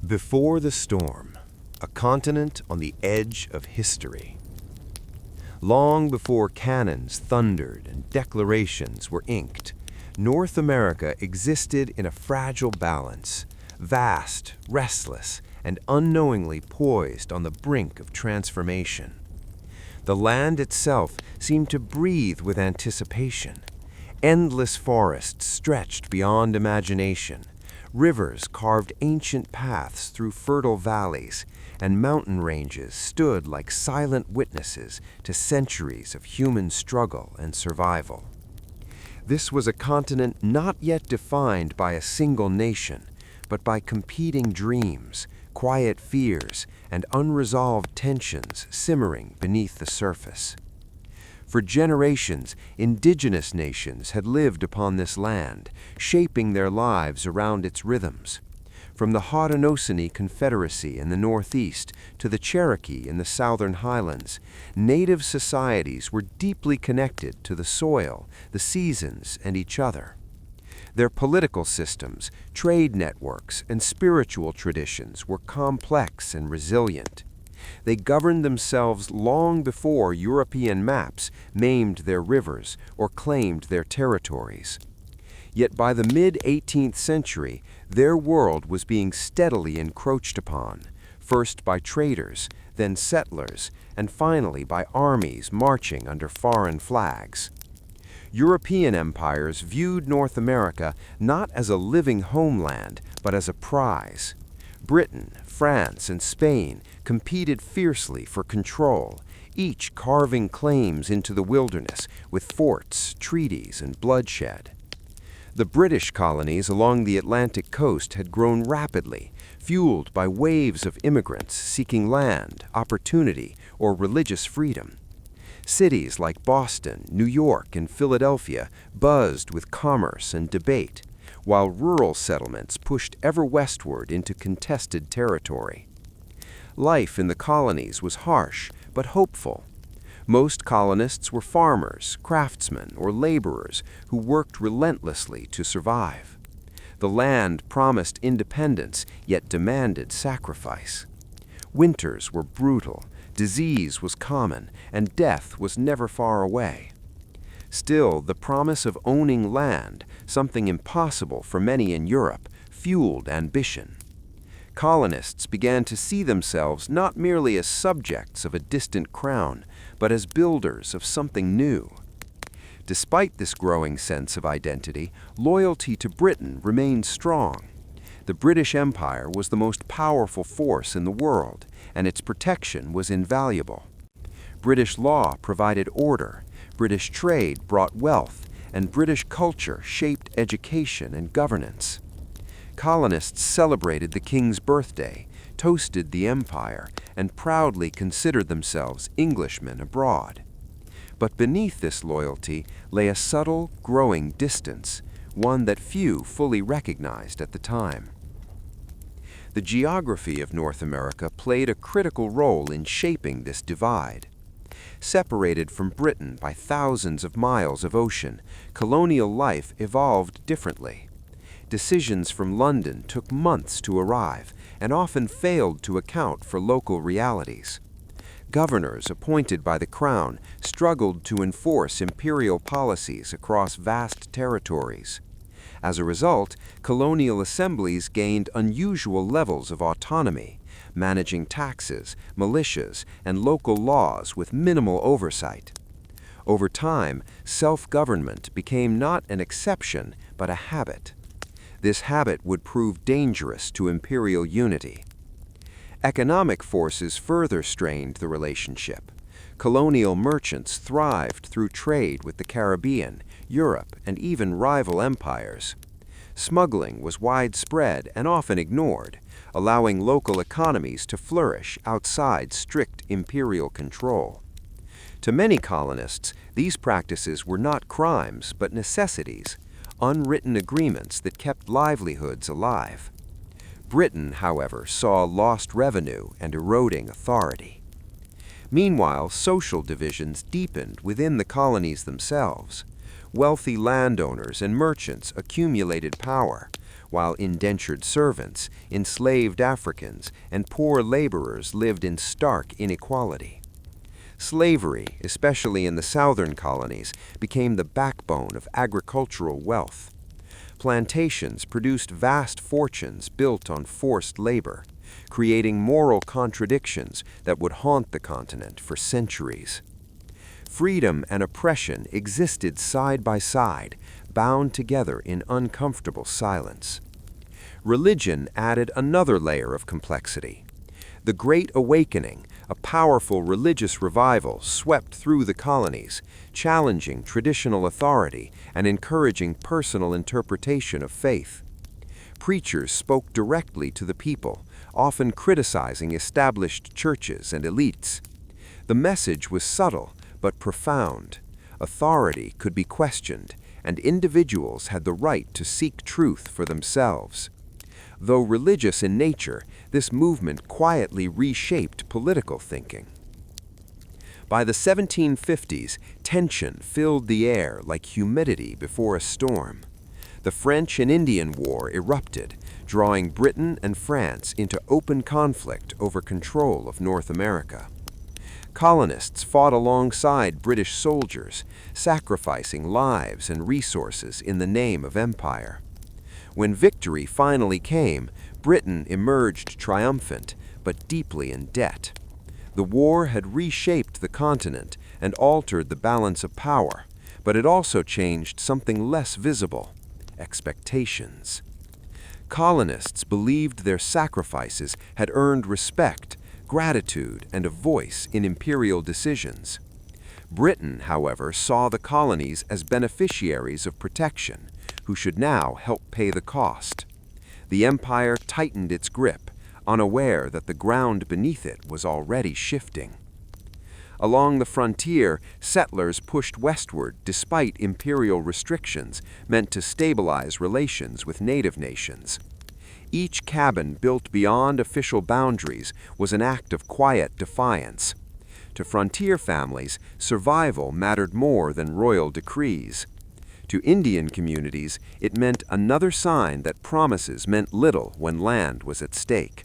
Before the storm, a continent on the edge of history. Long before cannons thundered and declarations were inked, North America existed in a fragile balance, vast, restless, and unknowingly poised on the brink of transformation. The land itself seemed to breathe with anticipation. Endless forests stretched beyond imagination. Rivers carved ancient paths through fertile valleys, and mountain ranges stood like silent witnesses to centuries of human struggle and survival. This was a continent not yet defined by a single nation, but by competing dreams, quiet fears, and unresolved tensions simmering beneath the surface. For generations, Indigenous nations had lived upon this land, shaping their lives around its rhythms. From the Haudenosaunee Confederacy in the Northeast to the Cherokee in the Southern Highlands, native societies were deeply connected to the soil, the seasons, and each other. Their political systems, trade networks, and spiritual traditions were complex and resilient. They governed themselves long before European maps named their rivers or claimed their territories. Yet by the mid-18th century, their world was being steadily encroached upon, first by traders, then settlers, and finally by armies marching under foreign flags. European empires viewed North America not as a living homeland, but as a prize. Britain, France, and Spain competed fiercely for control, each carving claims into the wilderness with forts, treaties, and bloodshed. The British colonies along the Atlantic coast had grown rapidly, fueled by waves of immigrants seeking land, opportunity, or religious freedom. Cities like Boston, New York, and Philadelphia buzzed with commerce and debate, while rural settlements pushed ever westward into contested territory. Life in the colonies was harsh, but hopeful. Most colonists were farmers, craftsmen, or laborers who worked relentlessly to survive. The land promised independence, yet demanded sacrifice. Winters were brutal, disease was common, and death was never far away. Still, the promise of owning land, something impossible for many in Europe, fueled ambition. Colonists began to see themselves not merely as subjects of a distant crown, but as builders of something new. Despite this growing sense of identity, loyalty to Britain remained strong. The British Empire was the most powerful force in the world, and its protection was invaluable. British law provided order, British trade brought wealth, and British culture shaped education and governance. Colonists celebrated the king's birthday, toasted the empire, and proudly considered themselves Englishmen abroad. But beneath this loyalty lay a subtle, growing distance, one that few fully recognized at the time. The geography of North America played a critical role in shaping this divide. Separated from Britain by thousands of miles of ocean, colonial life evolved differently. Decisions from London took months to arrive and often failed to account for local realities. Governors appointed by the Crown struggled to enforce imperial policies across vast territories. As a result, colonial assemblies gained unusual levels of autonomy, managing taxes, militias, and local laws with minimal oversight. Over time, self-government became not an exception, but a habit. This habit would prove dangerous to imperial unity. Economic forces further strained the relationship. Colonial merchants thrived through trade with the Caribbean, Europe, and even rival empires. Smuggling was widespread and often ignored, allowing local economies to flourish outside strict imperial control. To many colonists, these practices were not crimes but necessities, unwritten agreements that kept livelihoods alive. Britain, however, saw lost revenue and eroding authority. Meanwhile, social divisions deepened within the colonies themselves. Wealthy landowners and merchants accumulated power, while indentured servants, enslaved Africans, and poor laborers lived in stark inequality. Slavery, especially in the southern colonies, became the backbone of agricultural wealth. Plantations produced vast fortunes built on forced labor, creating moral contradictions that would haunt the continent for centuries. Freedom and oppression existed side by side, bound together in uncomfortable silence. Religion added another layer of complexity. The Great Awakening, a powerful religious revival, swept through the colonies, challenging traditional authority and encouraging personal interpretation of faith. Preachers spoke directly to the people, often criticizing established churches and elites. The message was subtle but profound. Authority could be questioned, and individuals had the right to seek truth for themselves. Though religious in nature, this movement quietly reshaped political thinking. By the 1750s, tension filled the air like humidity before a storm. The French and Indian War erupted, drawing Britain and France into open conflict over control of North America. Colonists fought alongside British soldiers, sacrificing lives and resources in the name of empire. When victory finally came, Britain emerged triumphant, but deeply in debt. The war had reshaped the continent and altered the balance of power, but it also changed something less visible: expectations. Colonists believed their sacrifices had earned respect, gratitude, and a voice in imperial decisions. Britain, however, saw the colonies as beneficiaries of protection, who should now help pay the cost. The empire tightened its grip, unaware that the ground beneath it was already shifting. Along the frontier, settlers pushed westward despite imperial restrictions meant to stabilize relations with native nations. Each cabin built beyond official boundaries was an act of quiet defiance. To frontier families, survival mattered more than royal decrees. To Indian communities, it meant another sign that promises meant little when land was at stake.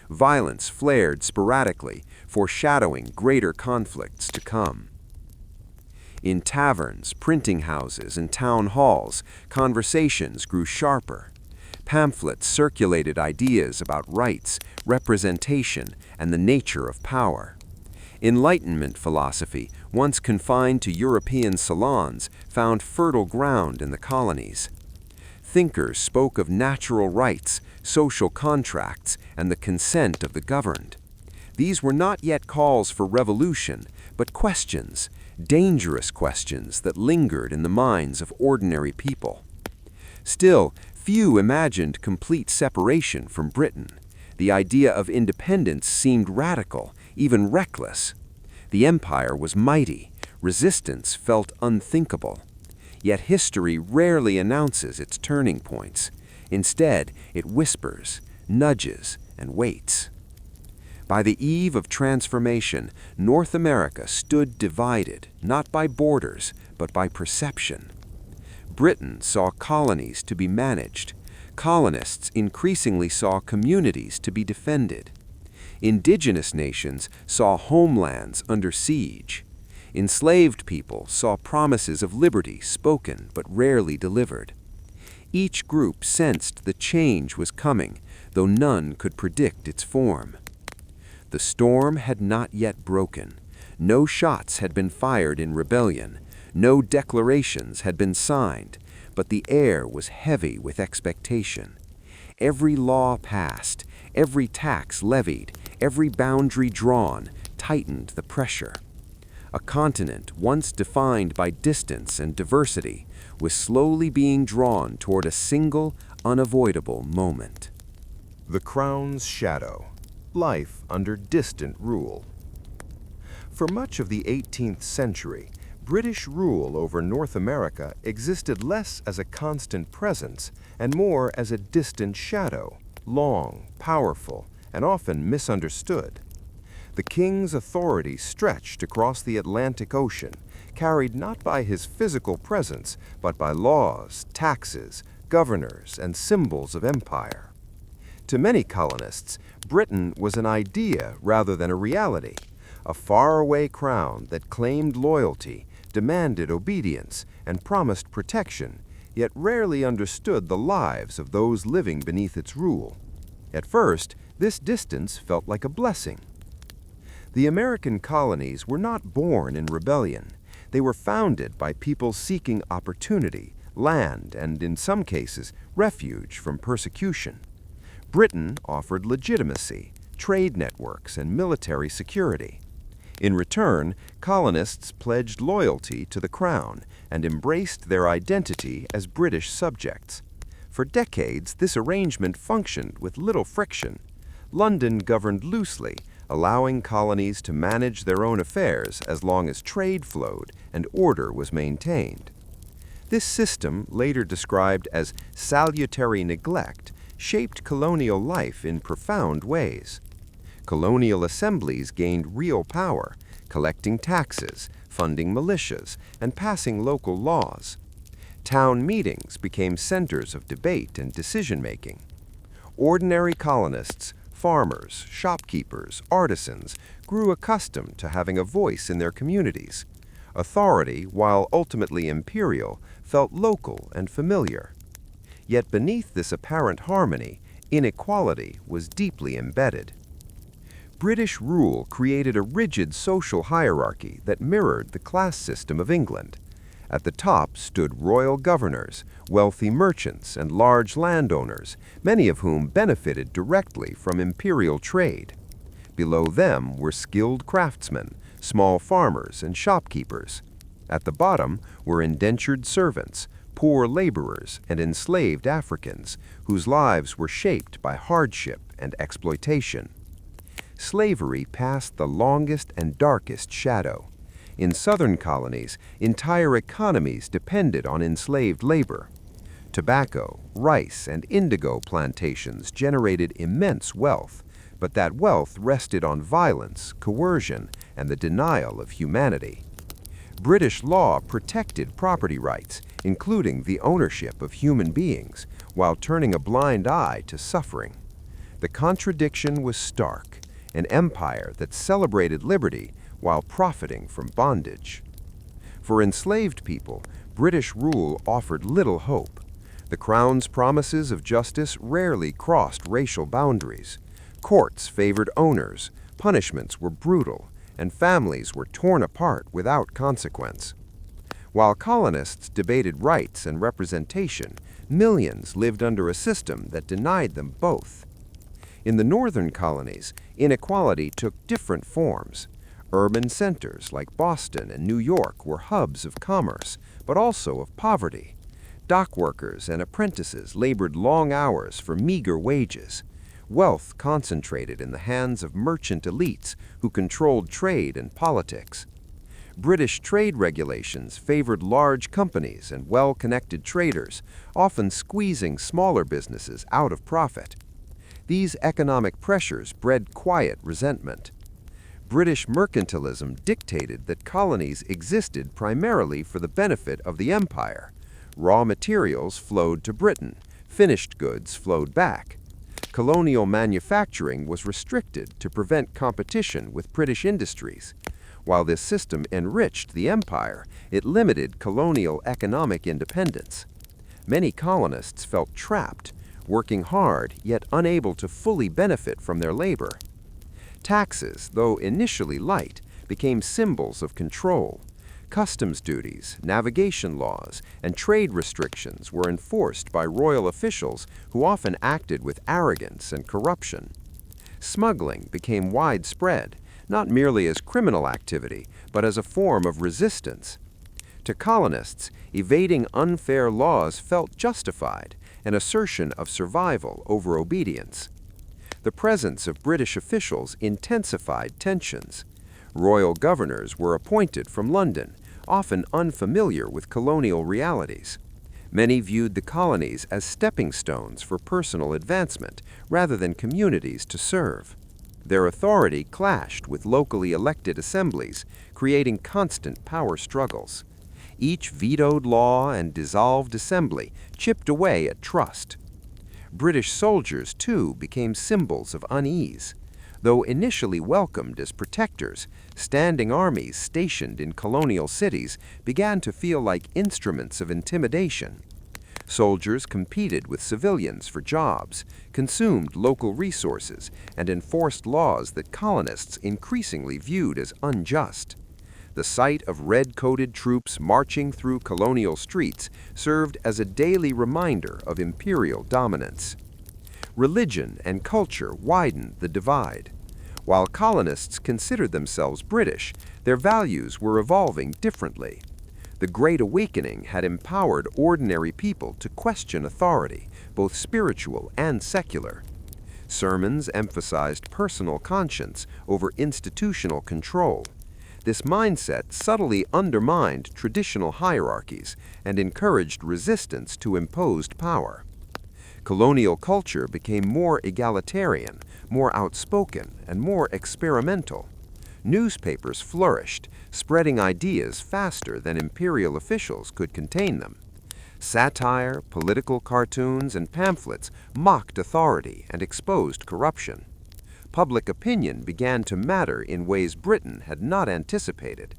Violence flared sporadically, foreshadowing greater conflicts to come. In taverns, printing houses, and town halls, conversations grew sharper. Pamphlets circulated ideas about rights, representation, and the nature of power. Enlightenment philosophy, once confined to European salons, found fertile ground in the colonies. Thinkers spoke of natural rights, social contracts, and the consent of the governed. These were not yet calls for revolution, but questions, dangerous questions that lingered in the minds of ordinary people. Still, few imagined complete separation from Britain. The idea of independence seemed radical, even reckless. The empire was mighty, resistance felt unthinkable. Yet history rarely announces its turning points. Instead, it whispers, nudges, and waits. By the eve of transformation, North America stood divided, not by borders, but by perception. Britain saw colonies to be managed. Colonists increasingly saw communities to be defended. Indigenous nations saw homelands under siege. Enslaved people saw promises of liberty spoken but rarely delivered. Each group sensed the change was coming, though none could predict its form. The storm had not yet broken. No shots had been fired in rebellion. No declarations had been signed, but the air was heavy with expectation. Every law passed, every tax levied, every boundary drawn, tightened the pressure. A continent once defined by distance and diversity was slowly being drawn toward a single, unavoidable moment. The Crown's Shadow: Life Under Distant Rule. For much of the 18th century, British rule over North America existed less as a constant presence and more as a distant shadow, long, powerful, and often misunderstood. The king's authority stretched across the Atlantic Ocean, carried not by his physical presence, but by laws, taxes, governors, and symbols of empire. To many colonists, Britain was an idea rather than a reality, a faraway crown that claimed loyalty, demanded obedience, and promised protection, yet rarely understood the lives of those living beneath its rule. At first, this distance felt like a blessing. The American colonies were not born in rebellion. They were founded by people seeking opportunity, land, and in some cases, refuge from persecution. Britain offered legitimacy, trade networks, and military security. In return, colonists pledged loyalty to the crown and embraced their identity as British subjects. For decades, this arrangement functioned with little friction. London governed loosely, allowing colonies to manage their own affairs as long as trade flowed and order was maintained. This system, later described as salutary neglect, shaped colonial life in profound ways. Colonial assemblies gained real power, collecting taxes, funding militias, and passing local laws. Town meetings became centers of debate and decision-making. Ordinary colonists, farmers, shopkeepers, artisans, grew accustomed to having a voice in their communities. Authority, while ultimately imperial, felt local and familiar. Yet beneath this apparent harmony, inequality was deeply embedded. British rule created a rigid social hierarchy that mirrored the class system of England. At the top stood royal governors, wealthy merchants, and large landowners, many of whom benefited directly from imperial trade. Below them were skilled craftsmen, small farmers, and shopkeepers. At the bottom were indentured servants, poor laborers, and enslaved Africans, whose lives were shaped by hardship and exploitation. Slavery cast the longest and darkest shadow. In southern colonies, entire economies depended on enslaved labor. Tobacco, rice, and indigo plantations generated immense wealth, but that wealth rested on violence, coercion, and the denial of humanity. British law protected property rights, including the ownership of human beings, while turning a blind eye to suffering. The contradiction was stark, an empire that celebrated liberty while profiting from bondage. For enslaved people, British rule offered little hope. The Crown's promises of justice rarely crossed racial boundaries. Courts favored owners, punishments were brutal, and families were torn apart without consequence. While colonists debated rights and representation, millions lived under a system that denied them both. In the northern colonies, inequality took different forms. Urban centers like Boston and New York were hubs of commerce, but also of poverty. Dock workers and apprentices labored long hours for meager wages. Wealth concentrated in the hands of merchant elites who controlled trade and politics. British trade regulations favored large companies and well-connected traders, often squeezing smaller businesses out of profit. These economic pressures bred quiet resentment. British mercantilism dictated that colonies existed primarily for the benefit of the empire. Raw materials flowed to Britain, finished goods flowed back. Colonial manufacturing was restricted to prevent competition with British industries. While this system enriched the empire, it limited colonial economic independence. Many colonists felt trapped, working hard yet unable to fully benefit from their labor. Taxes, though initially light, became symbols of control. Customs duties, navigation laws, and trade restrictions were enforced by royal officials who often acted with arrogance and corruption. Smuggling became widespread, not merely as criminal activity, but as a form of resistance. To colonists, evading unfair laws felt justified, an assertion of survival over obedience. The presence of British officials intensified tensions. Royal governors were appointed from London, often unfamiliar with colonial realities. Many viewed the colonies as stepping stones for personal advancement rather than communities to serve. Their authority clashed with locally elected assemblies, creating constant power struggles. Each vetoed law and dissolved assembly chipped away at trust. British soldiers, too, became symbols of unease. Though initially welcomed as protectors, standing armies stationed in colonial cities began to feel like instruments of intimidation. Soldiers competed with civilians for jobs, consumed local resources, and enforced laws that colonists increasingly viewed as unjust. The sight of red-coated troops marching through colonial streets served as a daily reminder of imperial dominance. Religion and culture widened the divide. While colonists considered themselves British, their values were evolving differently. The Great Awakening had empowered ordinary people to question authority, both spiritual and secular. Sermons emphasized personal conscience over institutional control. This mindset subtly undermined traditional hierarchies and encouraged resistance to imposed power. Colonial culture became more egalitarian, more outspoken, and more experimental. Newspapers flourished, spreading ideas faster than imperial officials could contain them. Satire, political cartoons, and pamphlets mocked authority and exposed corruption. Public opinion began to matter in ways Britain had not anticipated.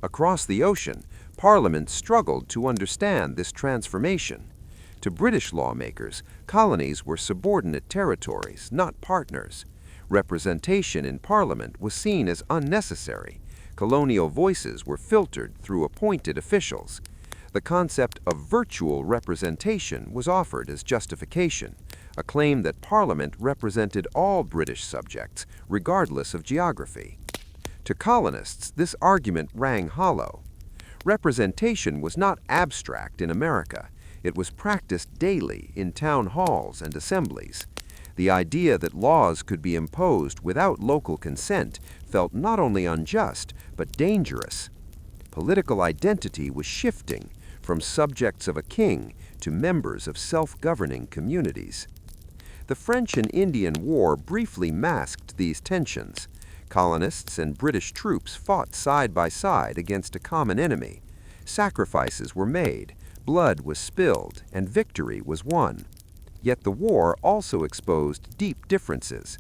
Across the ocean, Parliament struggled to understand this transformation. To British lawmakers, colonies were subordinate territories, not partners. Representation in Parliament was seen as unnecessary. Colonial voices were filtered through appointed officials. The concept of virtual representation was offered as justification, a claim that Parliament represented all British subjects, regardless of geography. To colonists, this argument rang hollow. Representation was not abstract in America. It was practiced daily in town halls and assemblies. The idea that laws could be imposed without local consent felt not only unjust, but dangerous. Political identity was shifting from subjects of a king to members of self-governing communities. The French and Indian War briefly masked these tensions. Colonists and British troops fought side by side against a common enemy. Sacrifices were made, blood was spilled, and victory was won. Yet the war also exposed deep differences.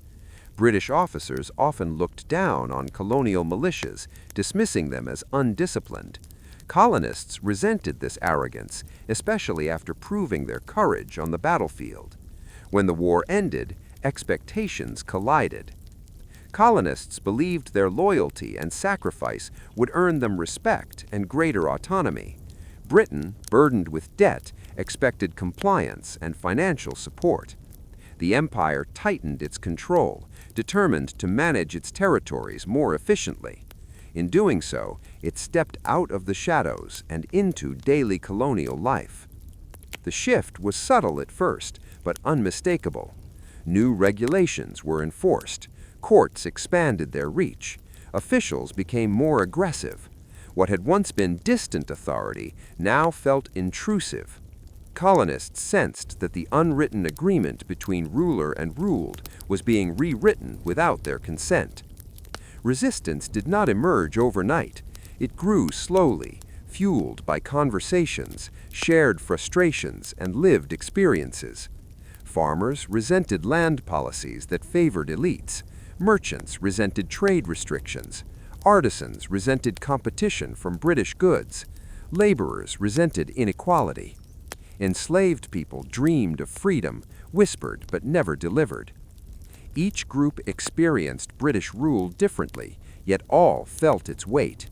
British officers often looked down on colonial militias, dismissing them as undisciplined. Colonists resented this arrogance, especially after proving their courage on the battlefield. When the war ended, expectations collided. Colonists believed their loyalty and sacrifice would earn them respect and greater autonomy. Britain, burdened with debt, expected compliance and financial support. The empire tightened its control, determined to manage its territories more efficiently. In doing so, it stepped out of the shadows and into daily colonial life. The shift was subtle at first, but unmistakable. New regulations were enforced. Courts expanded their reach. Officials became more aggressive. What had once been distant authority now felt intrusive. Colonists sensed that the unwritten agreement between ruler and ruled was being rewritten without their consent. Resistance did not emerge overnight. It grew slowly, fueled by conversations, shared frustrations, and lived experiences. Farmers resented land policies that favored elites. Merchants resented trade restrictions. Artisans resented competition from British goods. Laborers resented inequality. Enslaved people dreamed of freedom, whispered but never delivered. Each group experienced British rule differently, yet all felt its weight.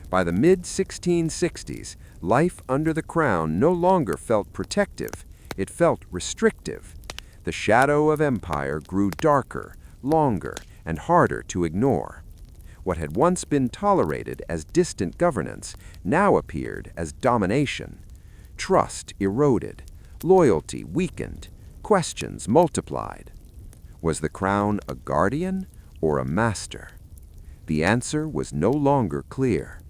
By the mid-1660s, life under the Crown no longer felt protective, it felt restrictive. The shadow of empire grew darker, longer, and harder to ignore. What had once been tolerated as distant governance now appeared as domination. Trust eroded, loyalty weakened, questions multiplied. Was the crown a guardian or a master? The answer was no longer clear.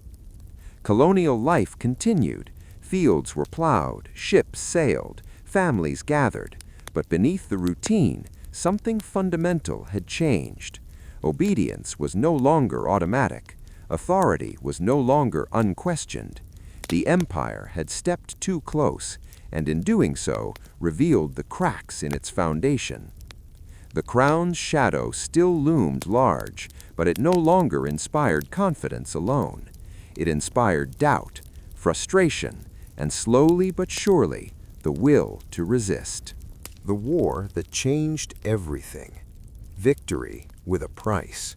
Colonial life continued. Fields were plowed, ships sailed, families gathered. But beneath the routine, something fundamental had changed. Obedience was no longer automatic. Authority was no longer unquestioned. The empire had stepped too close, and in doing so, revealed the cracks in its foundation. The crown's shadow still loomed large, but it no longer inspired confidence alone. It inspired doubt, frustration, and slowly but surely, the will to resist. The war that changed everything. Victory with a price.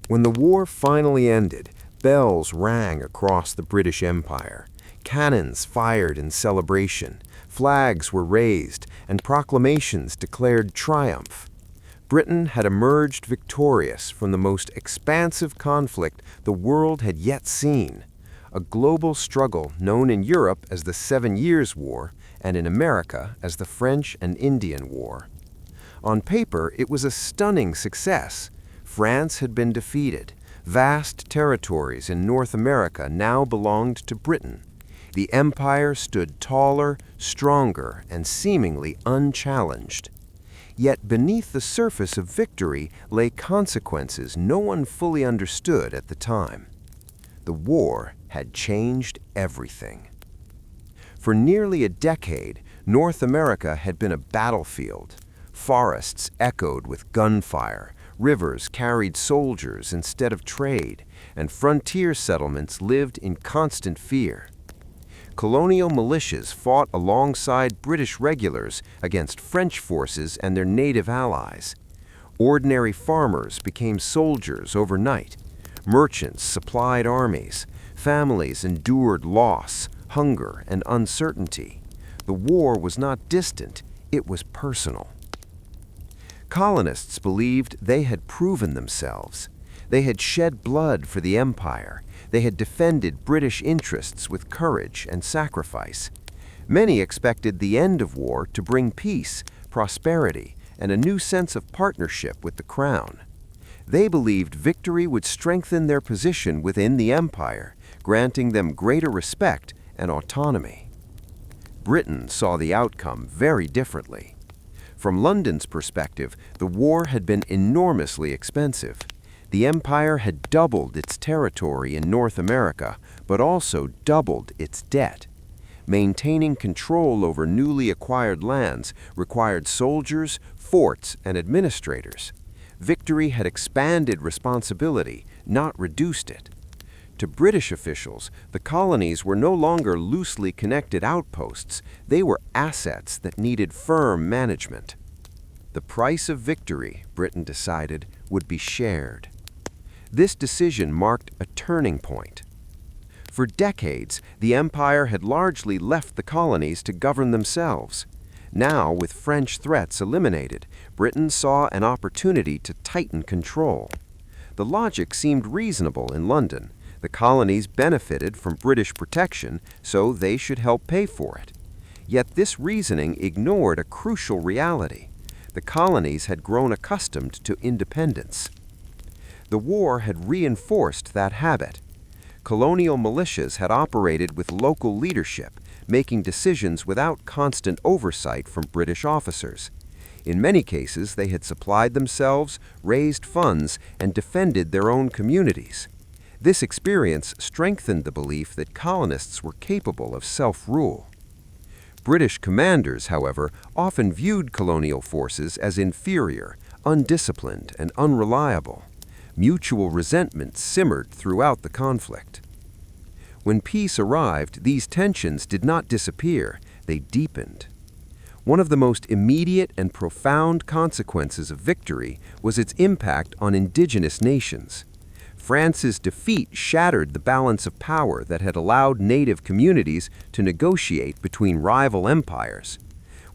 When the war finally ended, bells rang across the British Empire. Cannons fired in celebration, flags were raised, and proclamations declared triumph. Britain had emerged victorious from the most expansive conflict the world had yet seen, a global struggle known in Europe as the 7 Years' War and in America as the French and Indian War. On paper, it was a stunning success. France had been defeated. Vast territories in North America now belonged to Britain. The empire stood taller, stronger, and seemingly unchallenged. Yet beneath the surface of victory lay consequences no one fully understood at the time. The war had changed everything. For nearly a decade, North America had been a battlefield. Forests echoed with gunfire, rivers carried soldiers instead of trade, and frontier settlements lived in constant fear. Colonial militias fought alongside British regulars against French forces and their native allies. Ordinary farmers became soldiers overnight. Merchants supplied armies. Families endured loss, hunger, and uncertainty. The war was not distant, it was personal. Colonists believed they had proven themselves. They had shed blood for the empire. They had defended British interests with courage and sacrifice. Many expected the end of war to bring peace, prosperity, and a new sense of partnership with the crown. They believed victory would strengthen their position within the empire, granting them greater respect and autonomy. Britain saw the outcome very differently. From London's perspective, the war had been enormously expensive. The empire had doubled its territory in North America, but also doubled its debt. Maintaining control over newly acquired lands required soldiers, forts, and administrators. Victory had expanded responsibility, not reduced it. To British officials, the colonies were no longer loosely connected outposts. They were assets that needed firm management. The price of victory, Britain decided, would be shared. This decision marked a turning point. For decades, the empire had largely left the colonies to govern themselves. Now, with French threats eliminated, Britain saw an opportunity to tighten control. The logic seemed reasonable in London. The colonies benefited from British protection, so they should help pay for it. Yet this reasoning ignored a crucial reality. The colonies had grown accustomed to independence. The war had reinforced that habit. Colonial militias had operated with local leadership, making decisions without constant oversight from British officers. In many cases, they had supplied themselves, raised funds, and defended their own communities. This experience strengthened the belief that colonists were capable of self-rule. British commanders, however, often viewed colonial forces as inferior, undisciplined, and unreliable. Mutual resentment simmered throughout the conflict. When peace arrived, these tensions did not disappear, they deepened. One of the most immediate and profound consequences of victory was its impact on indigenous nations. France's defeat shattered the balance of power that had allowed native communities to negotiate between rival empires.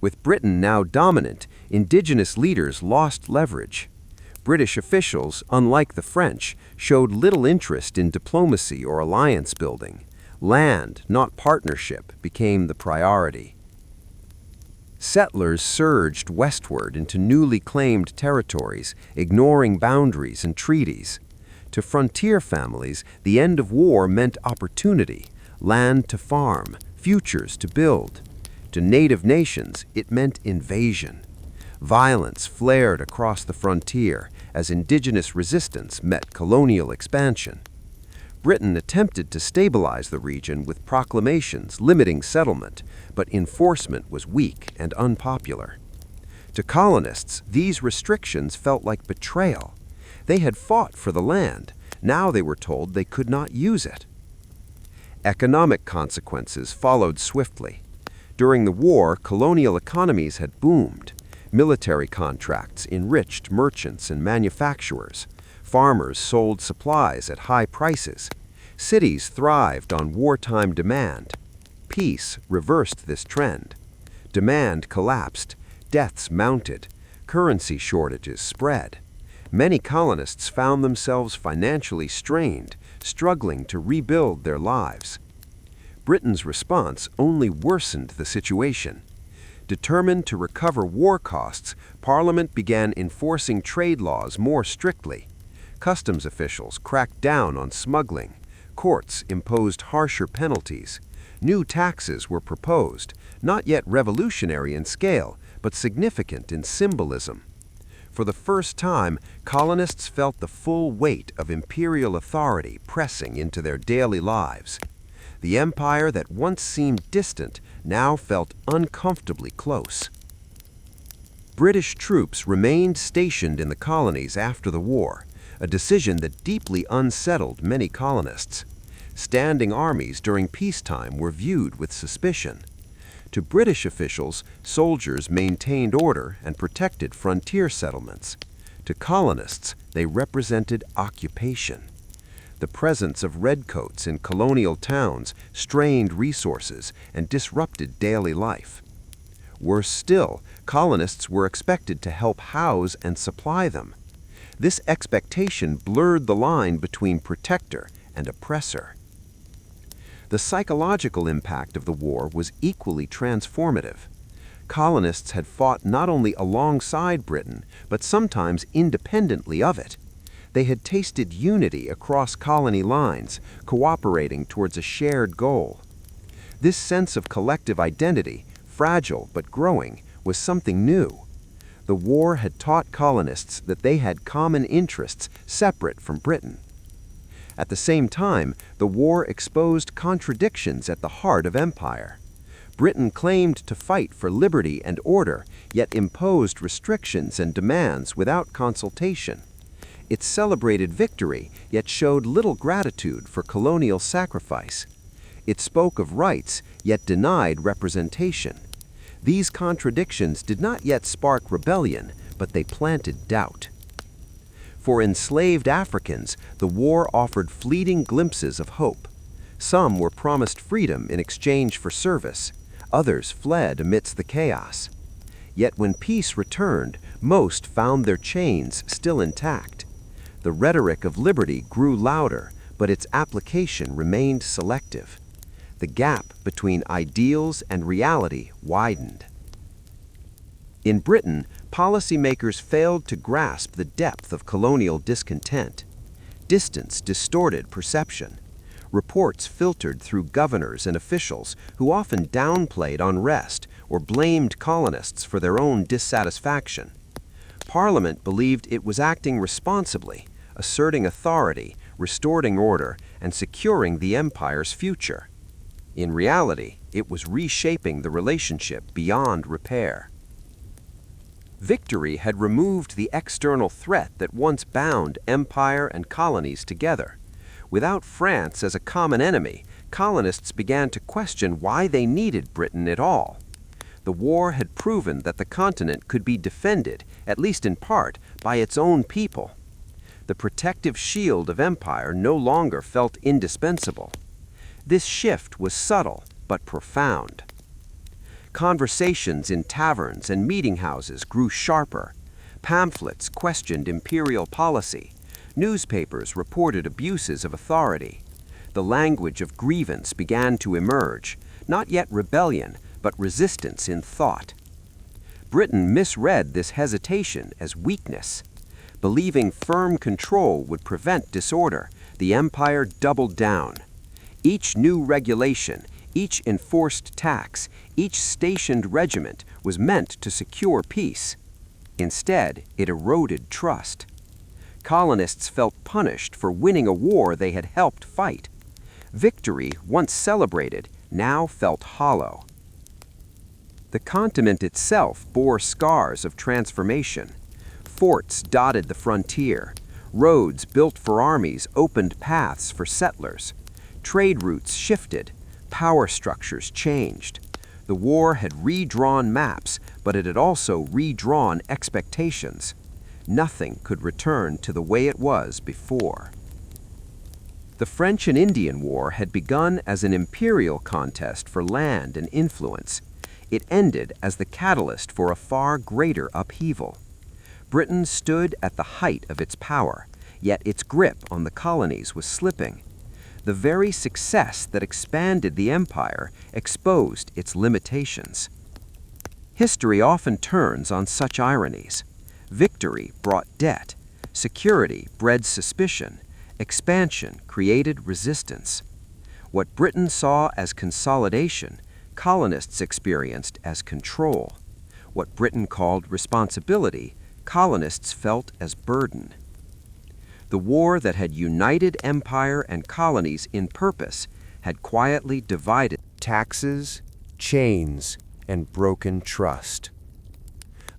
With Britain now dominant, indigenous leaders lost leverage. British officials, unlike the French, showed little interest in diplomacy or alliance building. Land, not partnership, became the priority. Settlers surged westward into newly claimed territories, ignoring boundaries and treaties. To frontier families, the end of war meant opportunity, land to farm, futures to build. To native nations, it meant invasion. Violence flared across the frontier as indigenous resistance met colonial expansion. Britain attempted to stabilize the region with proclamations limiting settlement, but enforcement was weak and unpopular. To colonists, these restrictions felt like betrayal. They had fought for the land. Now they were told they could not use it. Economic consequences followed swiftly. During the war, colonial economies had boomed. Military contracts enriched merchants and manufacturers. Farmers sold supplies at high prices. Cities thrived on wartime demand. Peace reversed this trend. Demand collapsed. Deaths mounted. Currency shortages spread. Many colonists found themselves financially strained, struggling to rebuild their lives. Britain's response only worsened the situation. Determined to recover war costs, Parliament began enforcing trade laws more strictly. Customs officials cracked down on smuggling. Courts imposed harsher penalties. New taxes were proposed, not yet revolutionary in scale, but significant in symbolism. For the first time, colonists felt the full weight of imperial authority pressing into their daily lives. The empire that once seemed distant now felt uncomfortably close. British troops remained stationed in the colonies after the war, a decision that deeply unsettled many colonists. Standing armies during peacetime were viewed with suspicion. To British officials, soldiers maintained order and protected frontier settlements. To colonists, they represented occupation. The presence of redcoats in colonial towns strained resources and disrupted daily life. Worse still, colonists were expected to help house and supply them. This expectation blurred the line between protector and oppressor. The psychological impact of the war was equally transformative. Colonists had fought not only alongside Britain, but sometimes independently of it. They had tasted unity across colony lines, cooperating towards a shared goal. This sense of collective identity, fragile but growing, was something new. The war had taught colonists that they had common interests separate from Britain. At the same time, the war exposed contradictions at the heart of empire. Britain claimed to fight for liberty and order, yet imposed restrictions and demands without consultation. It celebrated victory, yet showed little gratitude for colonial sacrifice. It spoke of rights, yet denied representation. These contradictions did not yet spark rebellion, but they planted doubt. For enslaved Africans, the war offered fleeting glimpses of hope. Some were promised freedom in exchange for service. Others fled amidst the chaos. Yet when peace returned, most found their chains still intact. The rhetoric of liberty grew louder, but its application remained selective. The gap between ideals and reality widened. In Britain, policymakers failed to grasp the depth of colonial discontent. Distance distorted perception. Reports filtered through governors and officials who often downplayed unrest or blamed colonists for their own dissatisfaction. Parliament believed it was acting responsibly, asserting authority, restoring order, and securing the empire's future. In reality, it was reshaping the relationship beyond repair. Victory had removed the external threat that once bound empire and colonies together. Without France as a common enemy, colonists began to question why they needed Britain at all. The war had proven that the continent could be defended, at least in part, by its own people. The protective shield of empire no longer felt indispensable. This shift was subtle but profound. Conversations in taverns and meeting houses grew sharper. Pamphlets questioned imperial policy. Newspapers reported abuses of authority. The language of grievance began to emerge, not yet rebellion, but resistance in thought. Britain misread this hesitation as weakness. Believing firm control would prevent disorder, the empire doubled down. Each new regulation, each enforced tax, each stationed regiment was meant to secure peace. Instead, it eroded trust. Colonists felt punished for winning a war they had helped fight. Victory, once celebrated, now felt hollow. The continent itself bore scars of transformation. Forts dotted the frontier. Roads built for armies opened paths for settlers. Trade routes shifted. Power structures changed. The war had redrawn maps, but it had also redrawn expectations. Nothing could return to the way it was before. The French and Indian War had begun as an imperial contest for land and influence. It ended as the catalyst for a far greater upheaval. Britain stood at the height of its power, yet its grip on the colonies was slipping. The very success that expanded the empire exposed its limitations. History often turns on such ironies. Victory brought debt. Security bred suspicion. Expansion created resistance. What Britain saw as consolidation, colonists experienced as control. What Britain called responsibility, colonists felt as burden. The war that had united empire and colonies in purpose had quietly divided. Taxes, chains, and broken trust.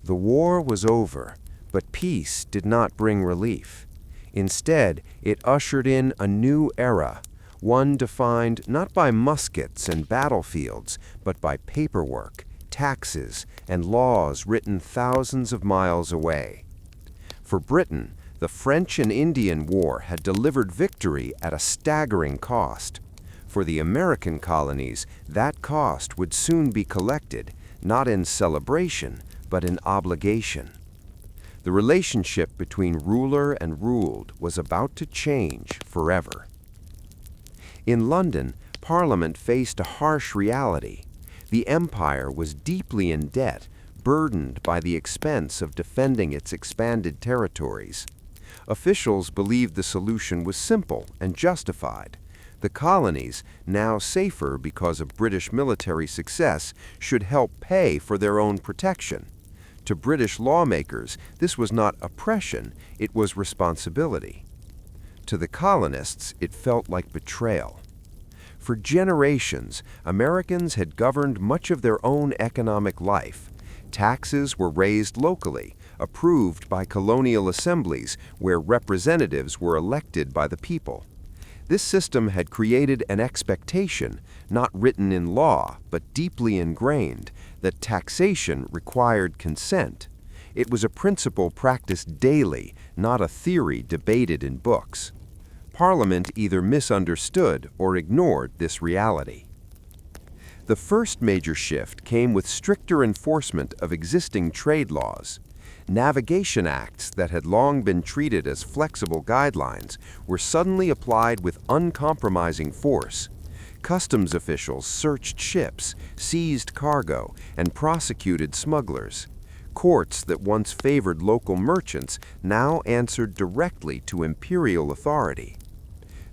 The war was over, but peace did not bring relief. Instead, it ushered in a new era, one defined not by muskets and battlefields, but by paperwork, taxes, and laws written thousands of miles away. For Britain, the French and Indian War had delivered victory at a staggering cost. For the American colonies, that cost would soon be collected, not in celebration, but in obligation. The relationship between ruler and ruled was about to change forever. In London, Parliament faced a harsh reality. The empire was deeply in debt, burdened by the expense of defending its expanded territories. Officials believed the solution was simple and justified. The colonies, now safer because of British military success, should help pay for their own protection. To British lawmakers, this was not oppression, it was responsibility. To the colonists, it felt like betrayal. For generations, Americans had governed much of their own economic life. Taxes were raised locally, approved by colonial assemblies where representatives were elected by the people. This system had created an expectation, not written in law, but deeply ingrained, that taxation required consent. It was a principle practiced daily, not a theory debated in books. Parliament either misunderstood or ignored this reality. The first major shift came with stricter enforcement of existing trade laws. Navigation acts that had long been treated as flexible guidelines were suddenly applied with uncompromising force. Customs officials searched ships, seized cargo, and prosecuted smugglers. Courts that once favored local merchants now answered directly to imperial authority.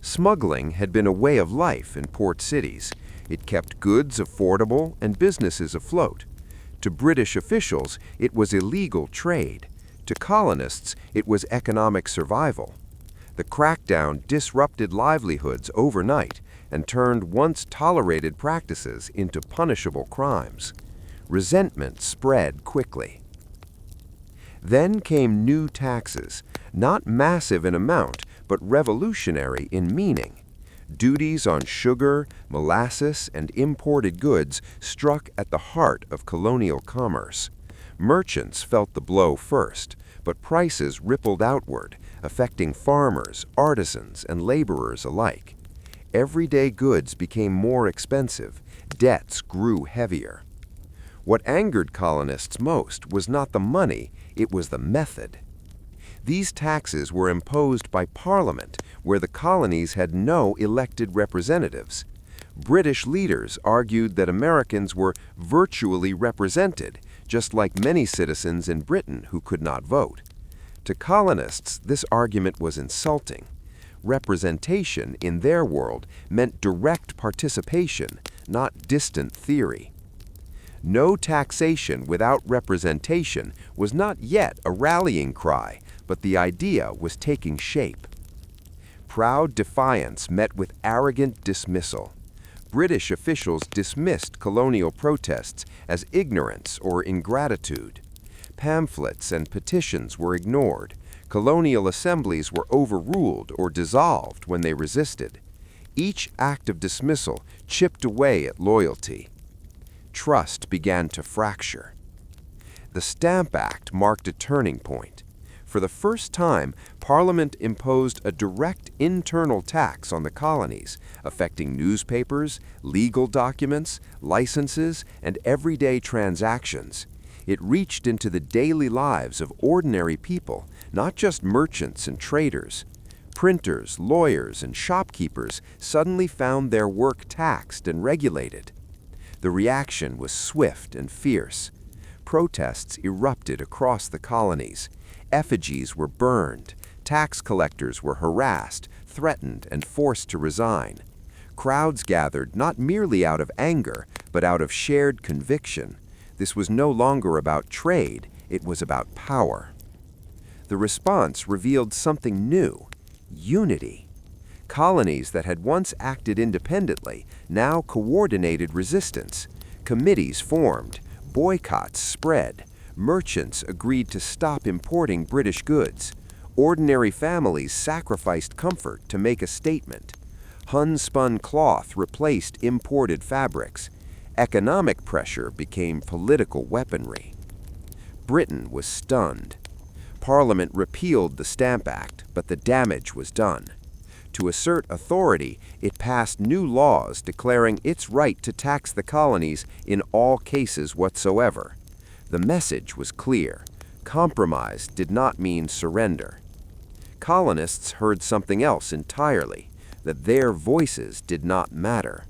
Smuggling had been a way of life in port cities. It kept goods affordable and businesses afloat. To British officials, it was illegal trade. To colonists, it was economic survival. The crackdown disrupted livelihoods overnight and turned once tolerated practices into punishable crimes. Resentment spread quickly. Then came new taxes, not massive in amount, but revolutionary in meaning. Duties on sugar, molasses, and imported goods struck at the heart of colonial commerce. Merchants felt the blow first, but prices rippled outward, affecting farmers, artisans, and laborers alike. Everyday goods became more expensive, debts grew heavier. What angered colonists most was not the money, it was the method. These taxes were imposed by Parliament, where the colonies had no elected representatives. British leaders argued that Americans were virtually represented, just like many citizens in Britain who could not vote. To colonists, this argument was insulting. Representation, in their world, meant direct participation, not distant theory. No taxation without representation was not yet a rallying cry, but the idea was taking shape. Proud defiance met with arrogant dismissal. British officials dismissed colonial protests as ignorance or ingratitude. Pamphlets and petitions were ignored. Colonial assemblies were overruled or dissolved when they resisted. Each act of dismissal chipped away at loyalty. Trust began to fracture. The Stamp Act marked a turning point. For the first time, Parliament imposed a direct internal tax on the colonies, affecting newspapers, legal documents, licenses, and everyday transactions. It reached into the daily lives of ordinary people, not just merchants and traders. Printers, lawyers, and shopkeepers suddenly found their work taxed and regulated. The reaction was swift and fierce. Protests erupted across the colonies. Effigies were burned. Tax collectors were harassed, threatened, and forced to resign. Crowds gathered not merely out of anger, but out of shared conviction. This was no longer about trade, it was about power. The response revealed something new: unity. Colonies that had once acted independently now coordinated resistance. Committees formed, boycotts spread. Merchants agreed to stop importing British goods. Ordinary families sacrificed comfort to make a statement. Homespun cloth replaced imported fabrics. Economic pressure became political weaponry. Britain was stunned. Parliament repealed the Stamp Act, but the damage was done. To assert authority, it passed new laws declaring its right to tax the colonies in all cases whatsoever. The message was clear. Compromise did not mean surrender. Colonists heard something else entirely, that their voices did not matter.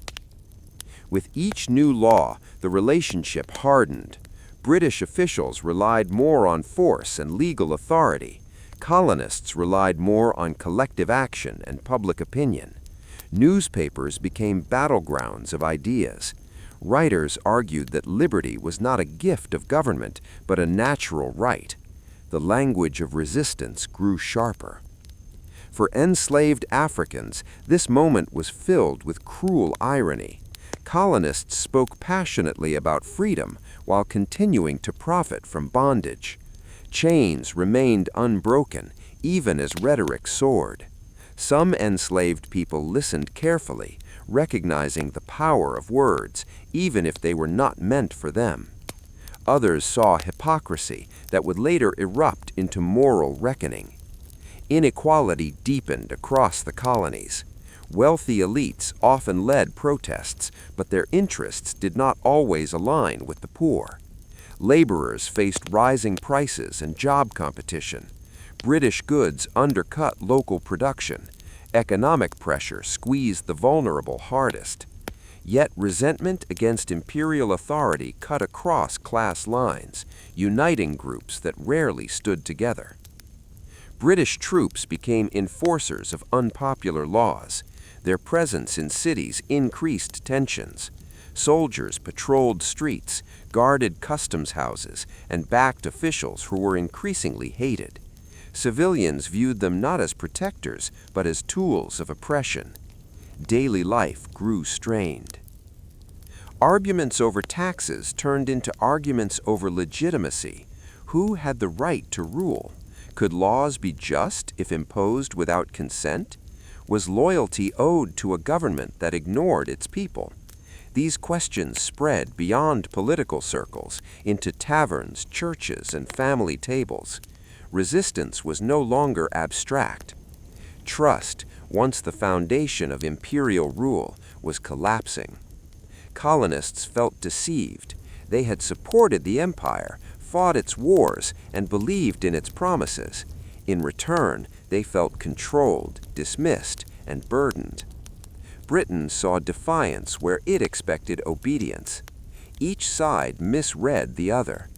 With each new law, the relationship hardened. British officials relied more on force and legal authority. Colonists relied more on collective action and public opinion. Newspapers became battlegrounds of ideas. Writers argued that liberty was not a gift of government, but a natural right. The language of resistance grew sharper. For enslaved Africans, this moment was filled with cruel irony. Colonists spoke passionately about freedom while continuing to profit from bondage. Chains remained unbroken, even as rhetoric soared. Some enslaved people listened carefully, recognizing the power of words, even if they were not meant for them. Others saw hypocrisy that would later erupt into moral reckoning. Inequality deepened across the colonies. Wealthy elites often led protests, but their interests did not always align with the poor. Laborers faced rising prices and job competition. British goods undercut local production. Economic pressure squeezed the vulnerable hardest. Yet resentment against imperial authority cut across class lines, uniting groups that rarely stood together. British troops became enforcers of unpopular laws. Their presence in cities increased tensions. Soldiers patrolled streets, guarded customs houses, and backed officials who were increasingly hated. Civilians viewed them not as protectors, but as tools of oppression. Daily life grew strained. Arguments over taxes turned into arguments over legitimacy. Who had the right to rule? Could laws be just if imposed without consent? Was loyalty owed to a government that ignored its people? These questions spread beyond political circles into taverns, churches, and family tables. Resistance was no longer abstract. Trust, once the foundation of imperial rule, was collapsing. Colonists felt deceived. They had supported the empire, fought its wars, and believed in its promises. In return, they felt controlled, dismissed, and burdened. Britain saw defiance where it expected obedience. Each side misread the other.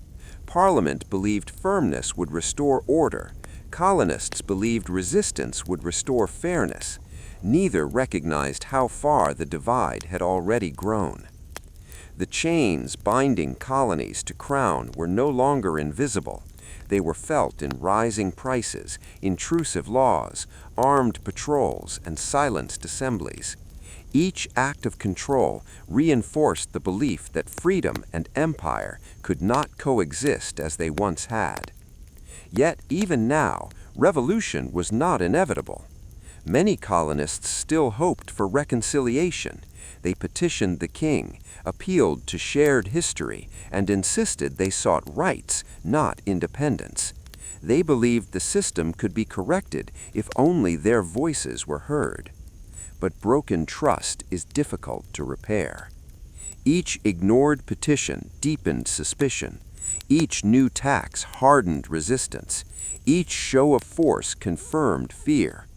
Parliament believed firmness would restore order. Colonists believed resistance would restore fairness. Neither recognized how far the divide had already grown. The chains binding colonies to crown were no longer invisible. They were felt in rising prices, intrusive laws, armed patrols, and silenced assemblies. Each act of control reinforced the belief that freedom and empire could not coexist as they once had. Yet, even now, revolution was not inevitable. Many colonists still hoped for reconciliation. They petitioned the king, appealed to shared history, and insisted they sought rights, not independence. They believed the system could be corrected if only their voices were heard. But broken trust is difficult to repair. Each ignored petition deepened suspicion. Each new tax hardened resistance. Each show of force confirmed fear.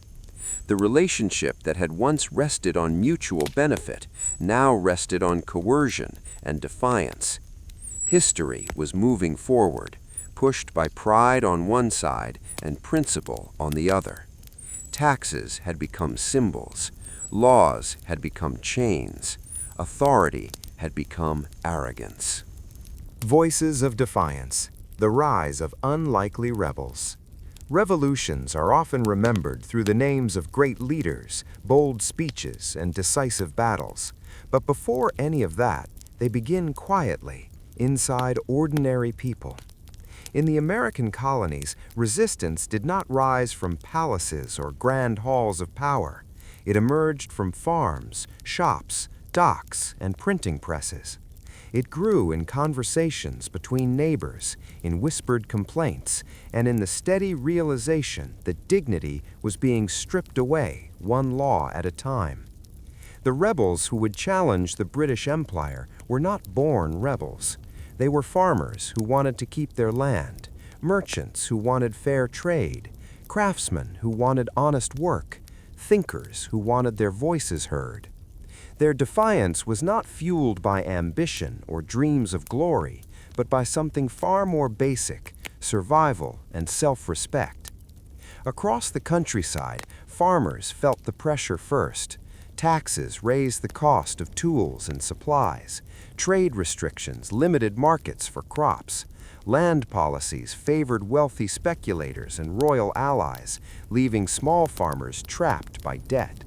The relationship that had once rested on mutual benefit now rested on coercion and defiance. History was moving forward, pushed by pride on one side and principle on the other. Taxes had become symbols. Laws had become chains. Authority had become arrogance. Voices of defiance, the rise of unlikely rebels. Revolutions are often remembered through the names of great leaders, bold speeches, and decisive battles. But before any of that, they begin quietly, inside ordinary people. In the American colonies, resistance did not rise from palaces or grand halls of power. It emerged from farms, shops, docks, and printing presses. It grew in conversations between neighbors, in whispered complaints, and in the steady realization that dignity was being stripped away, one law at a time. The rebels who would challenge the British Empire were not born rebels. They were farmers who wanted to keep their land, merchants who wanted fair trade, craftsmen who wanted honest work, thinkers who wanted their voices heard. Their defiance was not fueled by ambition or dreams of glory, but by something far more basic, survival and self-respect. Across the countryside, farmers felt the pressure first. Taxes raised the cost of tools and supplies. Trade restrictions limited markets for crops. Land policies favored wealthy speculators and royal allies, leaving small farmers trapped by debt.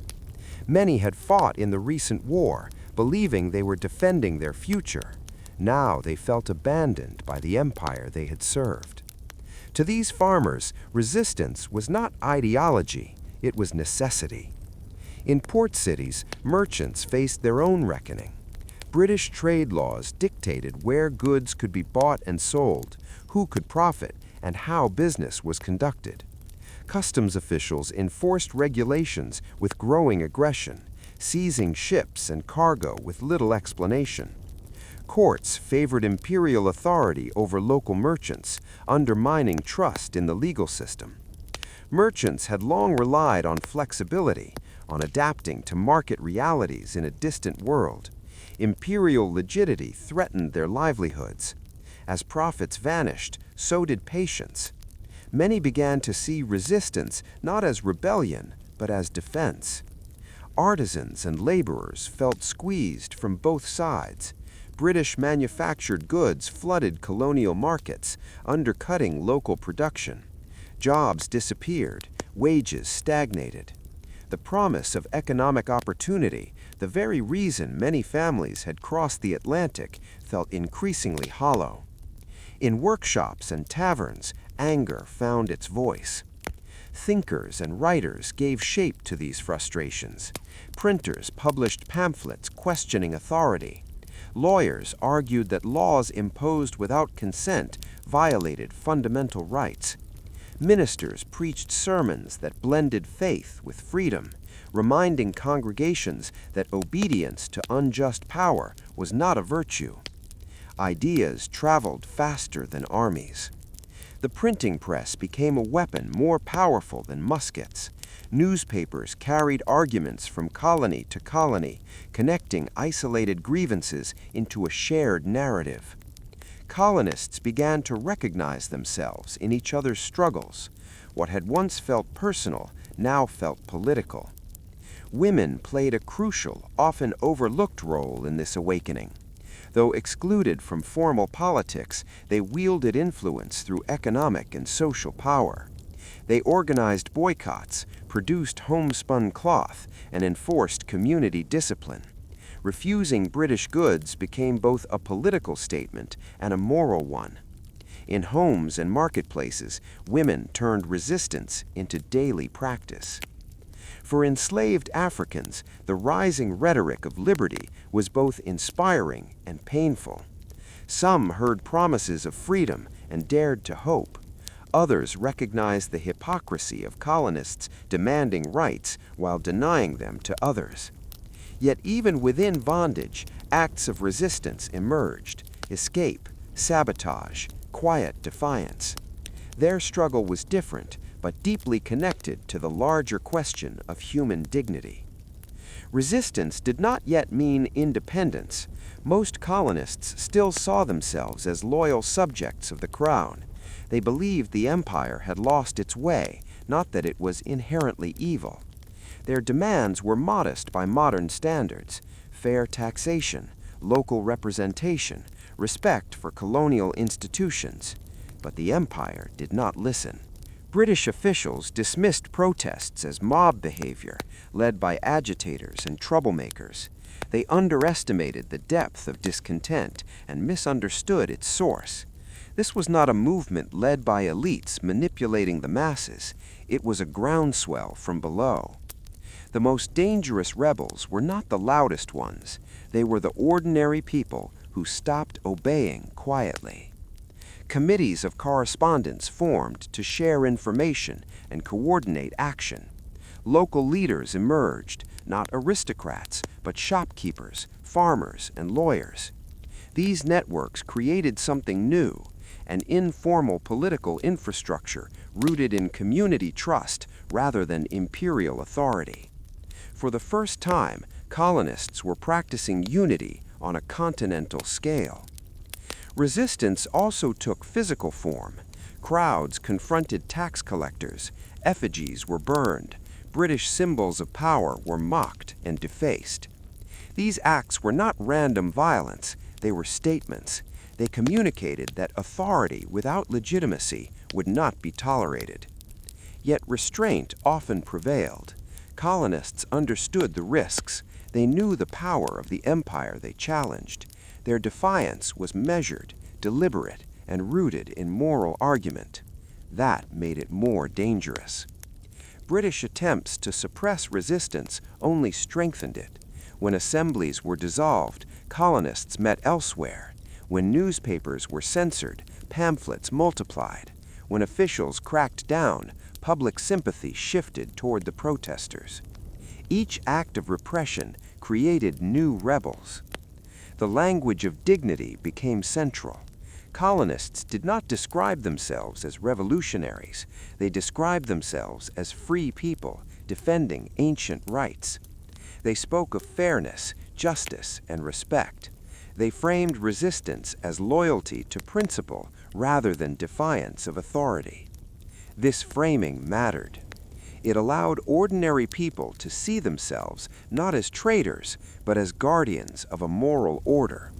Many had fought in the recent war, believing they were defending their future. Now they felt abandoned by the empire they had served. To these farmers, resistance was not ideology, it was necessity. In port cities, merchants faced their own reckoning. British trade laws dictated where goods could be bought and sold, who could profit, and how business was conducted. Customs officials enforced regulations with growing aggression, seizing ships and cargo with little explanation. Courts favored imperial authority over local merchants, undermining trust in the legal system. Merchants had long relied on flexibility, on adapting to market realities in a distant world. Imperial rigidity threatened their livelihoods. As profits vanished, so did patience. Many began to see resistance not as rebellion, but as defense. Artisans and laborers felt squeezed from both sides. British manufactured goods flooded colonial markets, undercutting local production. Jobs disappeared, wages stagnated. The promise of economic opportunity, the very reason many families had crossed the Atlantic, felt increasingly hollow. In workshops and taverns, anger found its voice. Thinkers and writers gave shape to these frustrations. Printers published pamphlets questioning authority. Lawyers argued that laws imposed without consent violated fundamental rights. Ministers preached sermons that blended faith with freedom, reminding congregations that obedience to unjust power was not a virtue. Ideas traveled faster than armies. The printing press became a weapon more powerful than muskets. Newspapers carried arguments from colony to colony, connecting isolated grievances into a shared narrative. Colonists began to recognize themselves in each other's struggles. What had once felt personal now felt political. Women played a crucial, often overlooked role in this awakening. Though excluded from formal politics, they wielded influence through economic and social power. They organized boycotts, produced homespun cloth, and enforced community discipline. Refusing British goods became both a political statement and a moral one. In homes and marketplaces, women turned resistance into daily practice. For enslaved Africans, the rising rhetoric of liberty was both inspiring and painful. Some heard promises of freedom and dared to hope. Others recognized the hypocrisy of colonists demanding rights while denying them to others. Yet even within bondage, acts of resistance emerged: escape, sabotage, quiet defiance. Their struggle was different, but deeply connected to the larger question of human dignity. Resistance did not yet mean independence. Most colonists still saw themselves as loyal subjects of the crown. They believed the empire had lost its way, not that it was inherently evil. Their demands were modest by modern standards: fair taxation, local representation, respect for colonial institutions. But the empire did not listen. British officials dismissed protests as mob behavior, led by agitators and troublemakers. They underestimated the depth of discontent and misunderstood its source. This was not a movement led by elites manipulating the masses. It was a groundswell from below. The most dangerous rebels were not the loudest ones. They were the ordinary people who stopped obeying quietly. Committees of correspondence formed to share information and coordinate action. Local leaders emerged, not aristocrats, but shopkeepers, farmers, and lawyers. These networks created something new: an informal political infrastructure rooted in community trust rather than imperial authority. For the first time, colonists were practicing unity on a continental scale. Resistance also took physical form. Crowds confronted tax collectors, effigies were burned, British symbols of power were mocked and defaced. These acts were not random violence, they were statements. They communicated that authority without legitimacy would not be tolerated. Yet restraint often prevailed. Colonists understood the risks. They knew the power of the empire they challenged. Their defiance was measured, deliberate, and rooted in moral argument. That made it more dangerous. British attempts to suppress resistance only strengthened it. When assemblies were dissolved, colonists met elsewhere. When newspapers were censored, pamphlets multiplied. When officials cracked down, public sympathy shifted toward the protesters. Each act of repression created new rebels. The language of dignity became central. Colonists did not describe themselves as revolutionaries. They described themselves as free people defending ancient rights. They spoke of fairness, justice, and respect. They framed resistance as loyalty to principle rather than defiance of authority. This framing mattered. It allowed ordinary people to see themselves not as traitors, but as guardians of a moral order.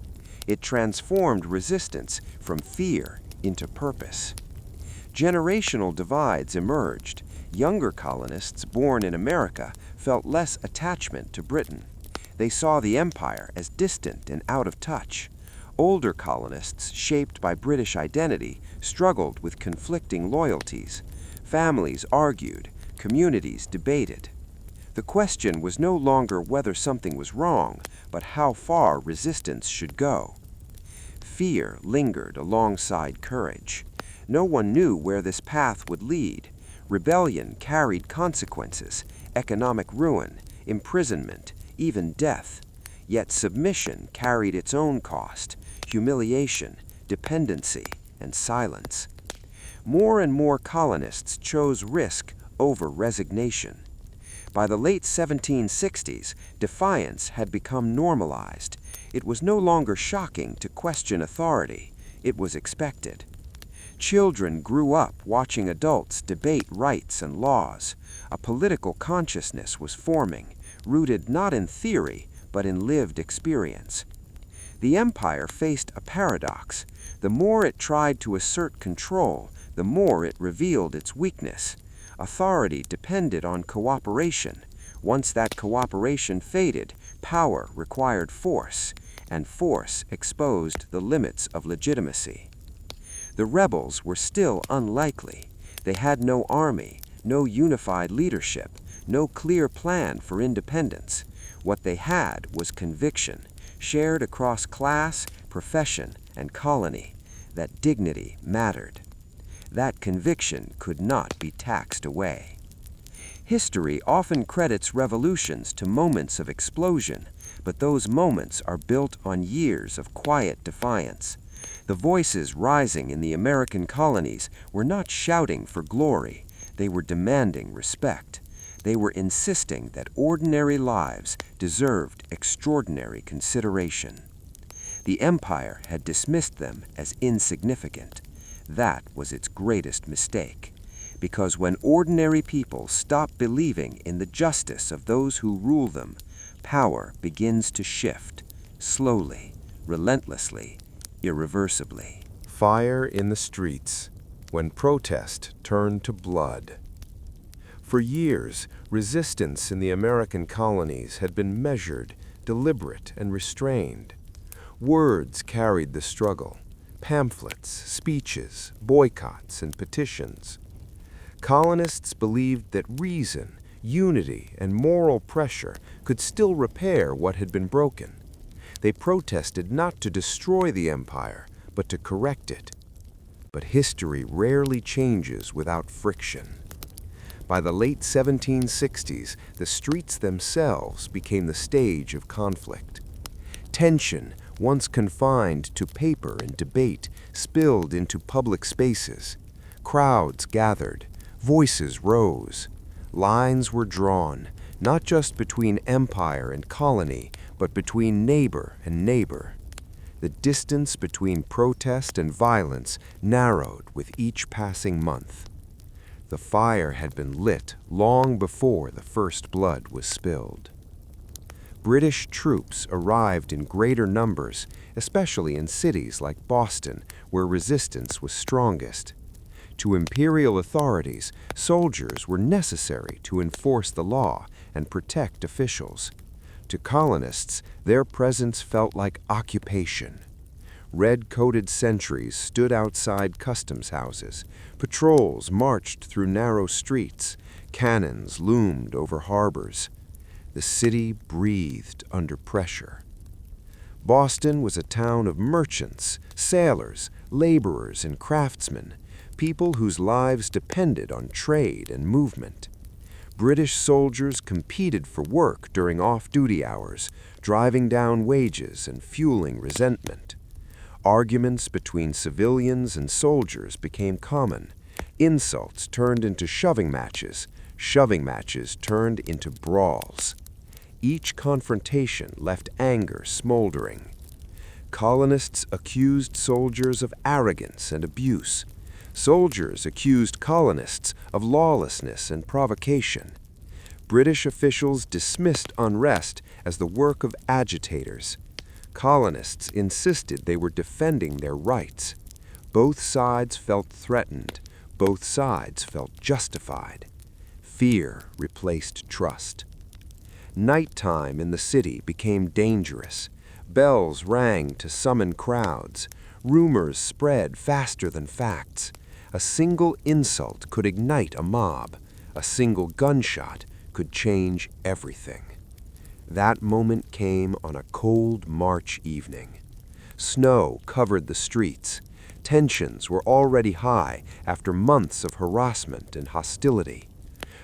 It transformed resistance from fear into purpose. Generational divides emerged. Younger colonists born in America felt less attachment to Britain. They saw the empire as distant and out of touch. Older colonists, shaped by British identity, struggled with conflicting loyalties. Families argued, communities debated. The question was no longer whether something was wrong, but how far resistance should go. Fear lingered alongside courage. No one knew where this path would lead. Rebellion carried consequences: economic ruin, imprisonment, even death. Yet submission carried its own cost: humiliation, dependency, and silence. More and more colonists chose risk over resignation. By the late 1760s, defiance had become normalized. It was no longer shocking to question authority. It was expected. Children grew up watching adults debate rights and laws. A political consciousness was forming, rooted not in theory, but in lived experience. The empire faced a paradox. The more it tried to assert control, the more it revealed its weakness. Authority depended on cooperation. Once that cooperation faded, power required force, and force exposed the limits of legitimacy. The rebels were still unlikely. They had no army, no unified leadership, no clear plan for independence. What they had was conviction, shared across class, profession, and colony, that dignity mattered. That conviction could not be taxed away. History often credits revolutions to moments of explosion, but those moments are built on years of quiet defiance. The voices rising in the American colonies were not shouting for glory. They were demanding respect. They were insisting that ordinary lives deserved extraordinary consideration. The empire had dismissed them as insignificant. That was its greatest mistake. Because when ordinary people stop believing in the justice of those who rule them, power begins to shift, slowly, relentlessly, irreversibly. Fire in the streets, when protest turned to blood. For years, resistance in the American colonies had been measured, deliberate, and restrained. Words carried the struggle: pamphlets, speeches, boycotts, and petitions. Colonists believed that reason, unity, and moral pressure could still repair what had been broken. They protested not to destroy the empire, but to correct it. But history rarely changes without friction. By the late 1760s, the streets themselves became the stage of conflict. Tension, once confined to paper and debate, spilled into public spaces. Crowds gathered. Voices rose. Lines were drawn, not just between empire and colony, but between neighbor and neighbor. The distance between protest and violence narrowed with each passing month. The fire had been lit long before the first blood was spilled. British troops arrived in greater numbers, especially in cities like Boston, where resistance was strongest. To imperial authorities, soldiers were necessary to enforce the law and protect officials. To colonists, their presence felt like occupation. Red-coated sentries stood outside customs houses. Patrols marched through narrow streets. Cannons loomed over harbors. The city breathed under pressure. Boston was a town of merchants, sailors, laborers, and craftsmen, people whose lives depended on trade and movement. British soldiers competed for work during off-duty hours, driving down wages and fueling resentment. Arguments between civilians and soldiers became common. Insults turned into shoving matches turned into brawls. Each confrontation left anger smoldering. Colonists accused soldiers of arrogance and abuse. Soldiers accused colonists of lawlessness and provocation. British officials dismissed unrest as the work of agitators. Colonists insisted they were defending their rights. Both sides felt threatened. Both sides felt justified. Fear replaced trust. Nighttime in the city became dangerous. Bells rang to summon crowds. Rumors spread faster than facts. A single insult could ignite a mob. A single gunshot could change everything. That moment came on a cold March evening. Snow covered the streets. Tensions were already high after months of harassment and hostility.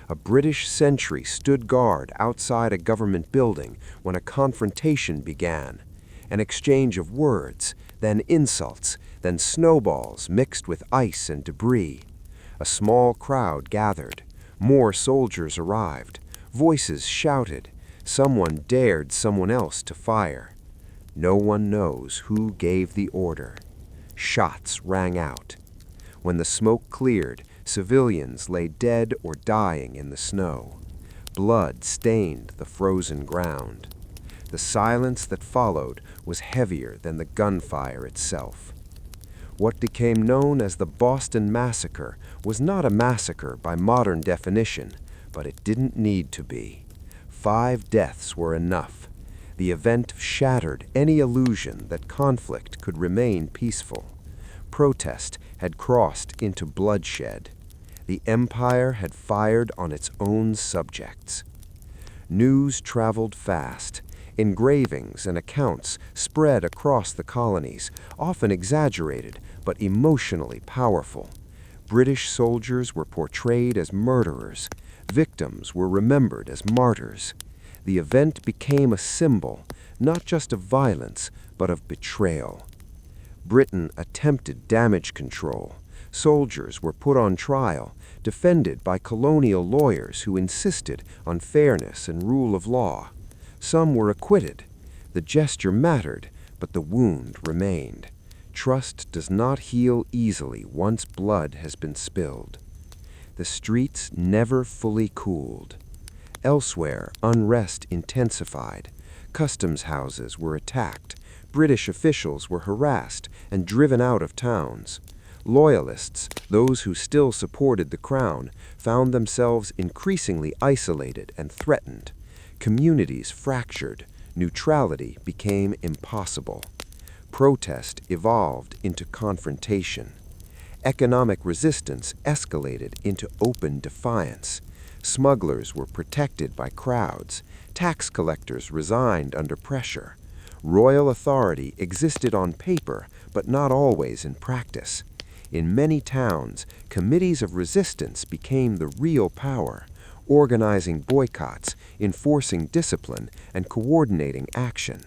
A British sentry stood guard outside a government building when a confrontation began. An exchange of words, then insults, then snowballs mixed with ice and debris. A small crowd gathered. More soldiers arrived. Voices shouted. Someone dared someone else to fire. No one knows who gave the order. Shots rang out. When the smoke cleared, civilians lay dead or dying in the snow. Blood stained the frozen ground. The silence that followed was heavier than the gunfire itself. What became known as the Boston Massacre was not a massacre by modern definition, but it didn't need to be. 5 deaths were enough. The event shattered any illusion that conflict could remain peaceful. Protest had crossed into bloodshed. The empire had fired on its own subjects. News traveled fast. Engravings and accounts spread across the colonies, often exaggerated but emotionally powerful. British soldiers were portrayed as murderers. Victims were remembered as martyrs. The event became a symbol, not just of violence, but of betrayal. Britain attempted damage control. Soldiers were put on trial, defended by colonial lawyers who insisted on fairness and rule of law. Some were acquitted. The gesture mattered, but the wound remained. Trust does not heal easily once blood has been spilled. The streets never fully cooled. Elsewhere, unrest intensified. Customs houses were attacked. British officials were harassed and driven out of towns. Loyalists, those who still supported the crown, found themselves increasingly isolated and threatened. Communities fractured. Neutrality became impossible. Protest evolved into confrontation. Economic resistance escalated into open defiance. Smugglers were protected by crowds. Tax collectors resigned under pressure. Royal authority existed on paper, but not always in practice. In many towns, committees of resistance became the real power, organizing boycotts, enforcing discipline, and coordinating action.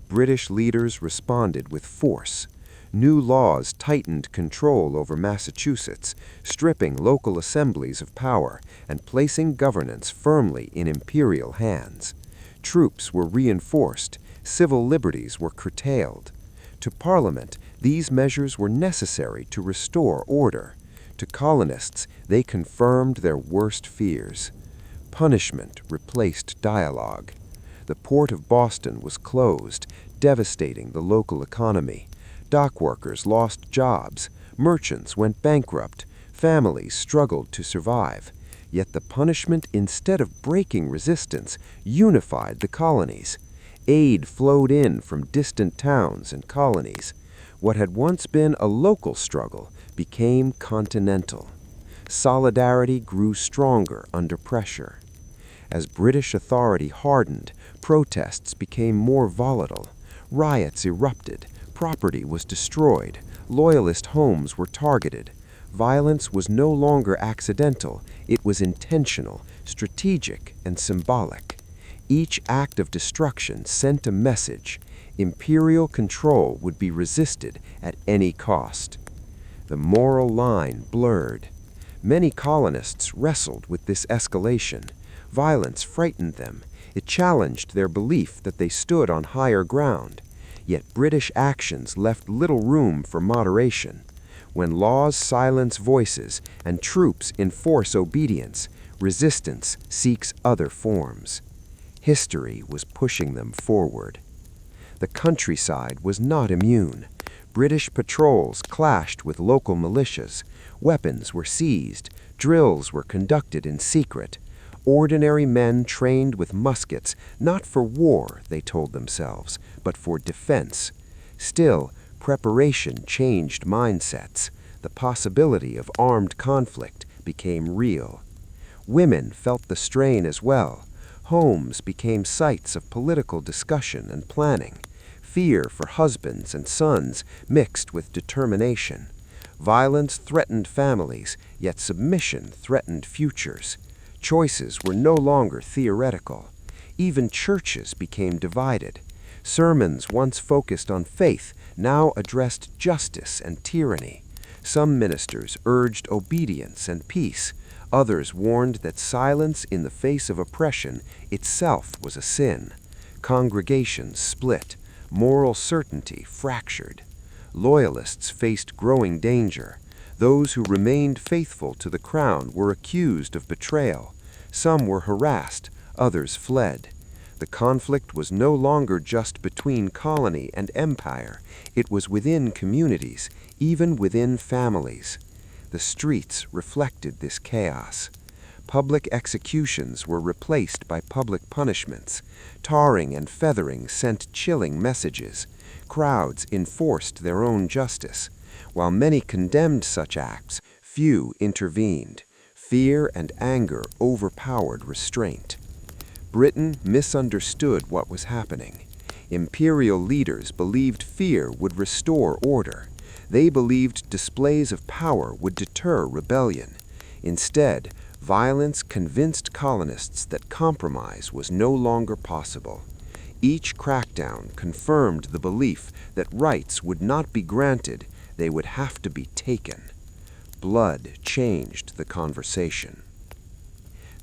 British leaders responded with force. New laws tightened control over Massachusetts, stripping local assemblies of power and placing governance firmly in imperial hands. Troops were reinforced. Civil liberties were curtailed. To Parliament, these measures were necessary to restore order. To colonists, they confirmed their worst fears. Punishment replaced dialogue. The port of Boston was closed, devastating the local economy. Dock workers lost jobs. Merchants went bankrupt. Families struggled to survive. Yet the punishment, instead of breaking resistance, unified the colonies. Aid flowed in from distant towns and colonies. What had once been a local struggle became continental. Solidarity grew stronger under pressure. As British authority hardened, protests became more volatile. Riots erupted. Property was destroyed. Loyalist homes were targeted. Violence was no longer accidental. It was intentional, strategic, and symbolic. Each act of destruction sent a message. Imperial control would be resisted at any cost. The moral line blurred. Many colonists wrestled with this escalation. Violence frightened them. It challenged their belief that they stood on higher ground. Yet British actions left little room for moderation. When laws silence voices and troops enforce obedience, resistance seeks other forms. History was pushing them forward. The countryside was not immune. British patrols clashed with local militias. Weapons were seized. Drills were conducted in secret. Ordinary men trained with muskets, not for war, they told themselves, but for defense. Still, preparation changed mindsets. The possibility of armed conflict became real. Women felt the strain as well. Homes became sites of political discussion and planning. Fear for husbands and sons mixed with determination. Violence threatened families, yet submission threatened futures. Choices were no longer theoretical. Even churches became divided. Sermons once focused on faith now addressed justice and tyranny. Some ministers urged obedience and peace. Others warned that silence in the face of oppression itself was a sin. Congregations split. Moral certainty fractured. Loyalists faced growing danger. Those who remained faithful to the crown were accused of betrayal. Some were harassed, others fled. The conflict was no longer just between colony and empire. It was within communities, even within families. The streets reflected this chaos. Public executions were replaced by public punishments. Tarring and feathering sent chilling messages. Crowds enforced their own justice. While many condemned such acts, few intervened. Fear and anger overpowered restraint. Britain misunderstood what was happening. Imperial leaders believed fear would restore order. They believed displays of power would deter rebellion. Instead, violence convinced colonists that compromise was no longer possible. Each crackdown confirmed the belief that rights would not be granted, they would have to be taken. Blood changed the conversation.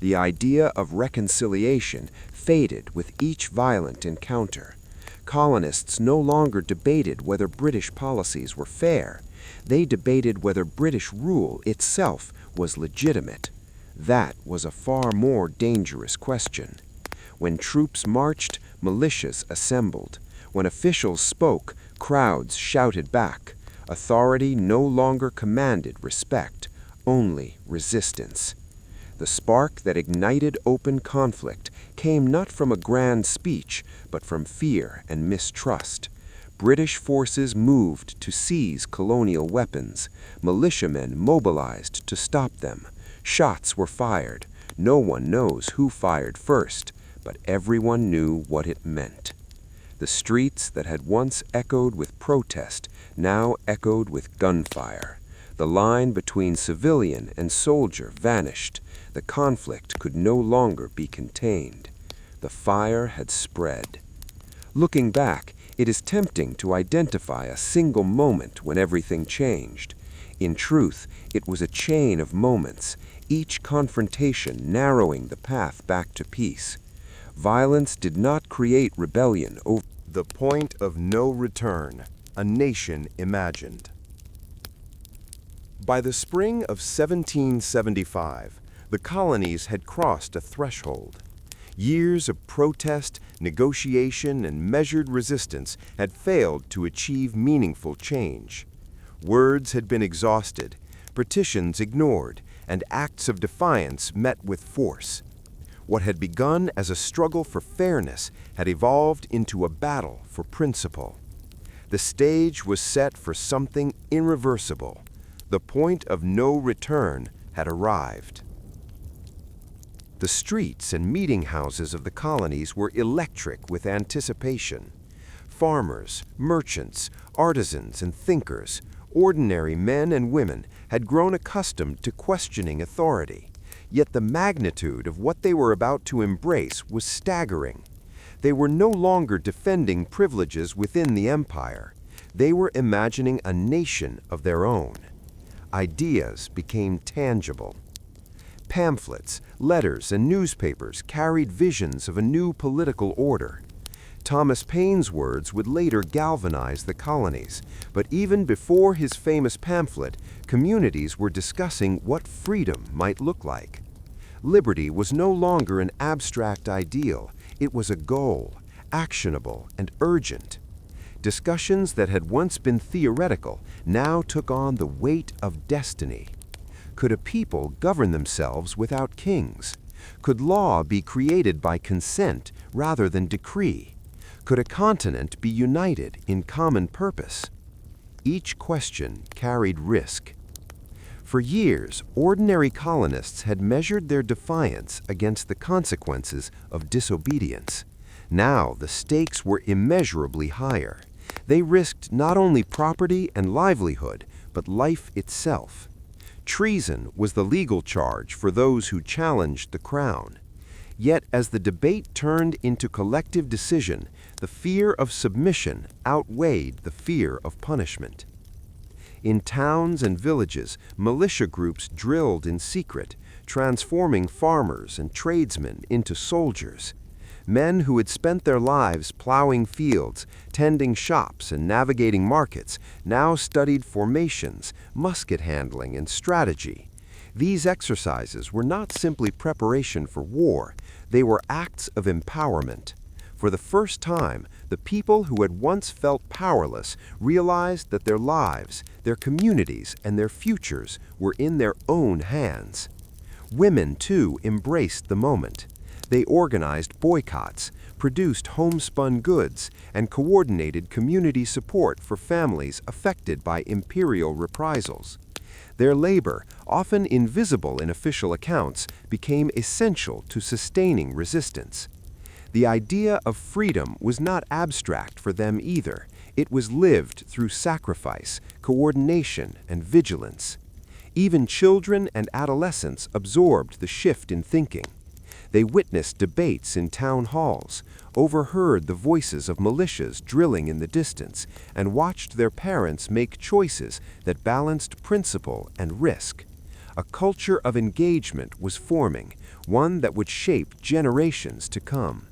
The idea of reconciliation faded with each violent encounter. Colonists no longer debated whether British policies were fair. They debated whether British rule itself was legitimate. That was a far more dangerous question. When troops marched, militias assembled. When officials spoke, crowds shouted back. Authority no longer commanded respect, only resistance. The spark that ignited open conflict came not from a grand speech, but from fear and mistrust. British forces moved to seize colonial weapons. Militiamen mobilized to stop them. Shots were fired. No one knows who fired first, but everyone knew what it meant. The streets that had once echoed with protest now echoed with gunfire. The line between civilian and soldier vanished. The conflict could no longer be contained. The fire had spread. Looking back, it is tempting to identify a single moment when everything changed. In truth, it was a chain of moments, each confrontation narrowing the path back to peace. Violence did not create rebellion over the point of no return, a nation imagined. By the spring of 1775, the colonies had crossed a threshold. Years of protest, negotiation, and measured resistance had failed to achieve meaningful change. Words had been exhausted, petitions ignored, and acts of defiance met with force. What had begun as a struggle for fairness had evolved into a battle for principle. The stage was set for something irreversible. The point of no return had arrived. The streets and meeting houses of the colonies were electric with anticipation. Farmers, merchants, artisans, and thinkers, ordinary men and women, had grown accustomed to questioning authority. Yet the magnitude of what they were about to embrace was staggering. They were no longer defending privileges within the empire. They were imagining a nation of their own. Ideas became tangible. Pamphlets, letters, and newspapers carried visions of a new political order. Thomas Paine's words would later galvanize the colonies, but even before his famous pamphlet, communities were discussing what freedom might look like. Liberty was no longer an abstract ideal, it was a goal, actionable and urgent. Discussions that had once been theoretical now took on the weight of destiny. Could a people govern themselves without kings? Could law be created by consent rather than decree? Could a continent be united in common purpose? Each question carried risk. For years, ordinary colonists had measured their defiance against the consequences of disobedience. Now the stakes were immeasurably higher. They risked not only property and livelihood, but life itself. Treason was the legal charge for those who challenged the crown. Yet as the debate turned into collective decision, the fear of submission outweighed the fear of punishment. In towns and villages, militia groups drilled in secret, transforming farmers and tradesmen into soldiers. Men who had spent their lives plowing fields, tending shops, and navigating markets now studied formations, musket handling, and strategy. These exercises were not simply preparation for war, they were acts of empowerment. For the first time, the people who had once felt powerless realized that their lives, their communities, and their futures were in their own hands. Women, too, embraced the moment. They organized boycotts, produced homespun goods, and coordinated community support for families affected by imperial reprisals. Their labor, often invisible in official accounts, became essential to sustaining resistance. The idea of freedom was not abstract for them either. It was lived through sacrifice, coordination, and vigilance. Even children and adolescents absorbed the shift in thinking. They witnessed debates in town halls, overheard the voices of militias drilling in the distance, and watched their parents make choices that balanced principle and risk. A culture of engagement was forming, one that would shape generations to come.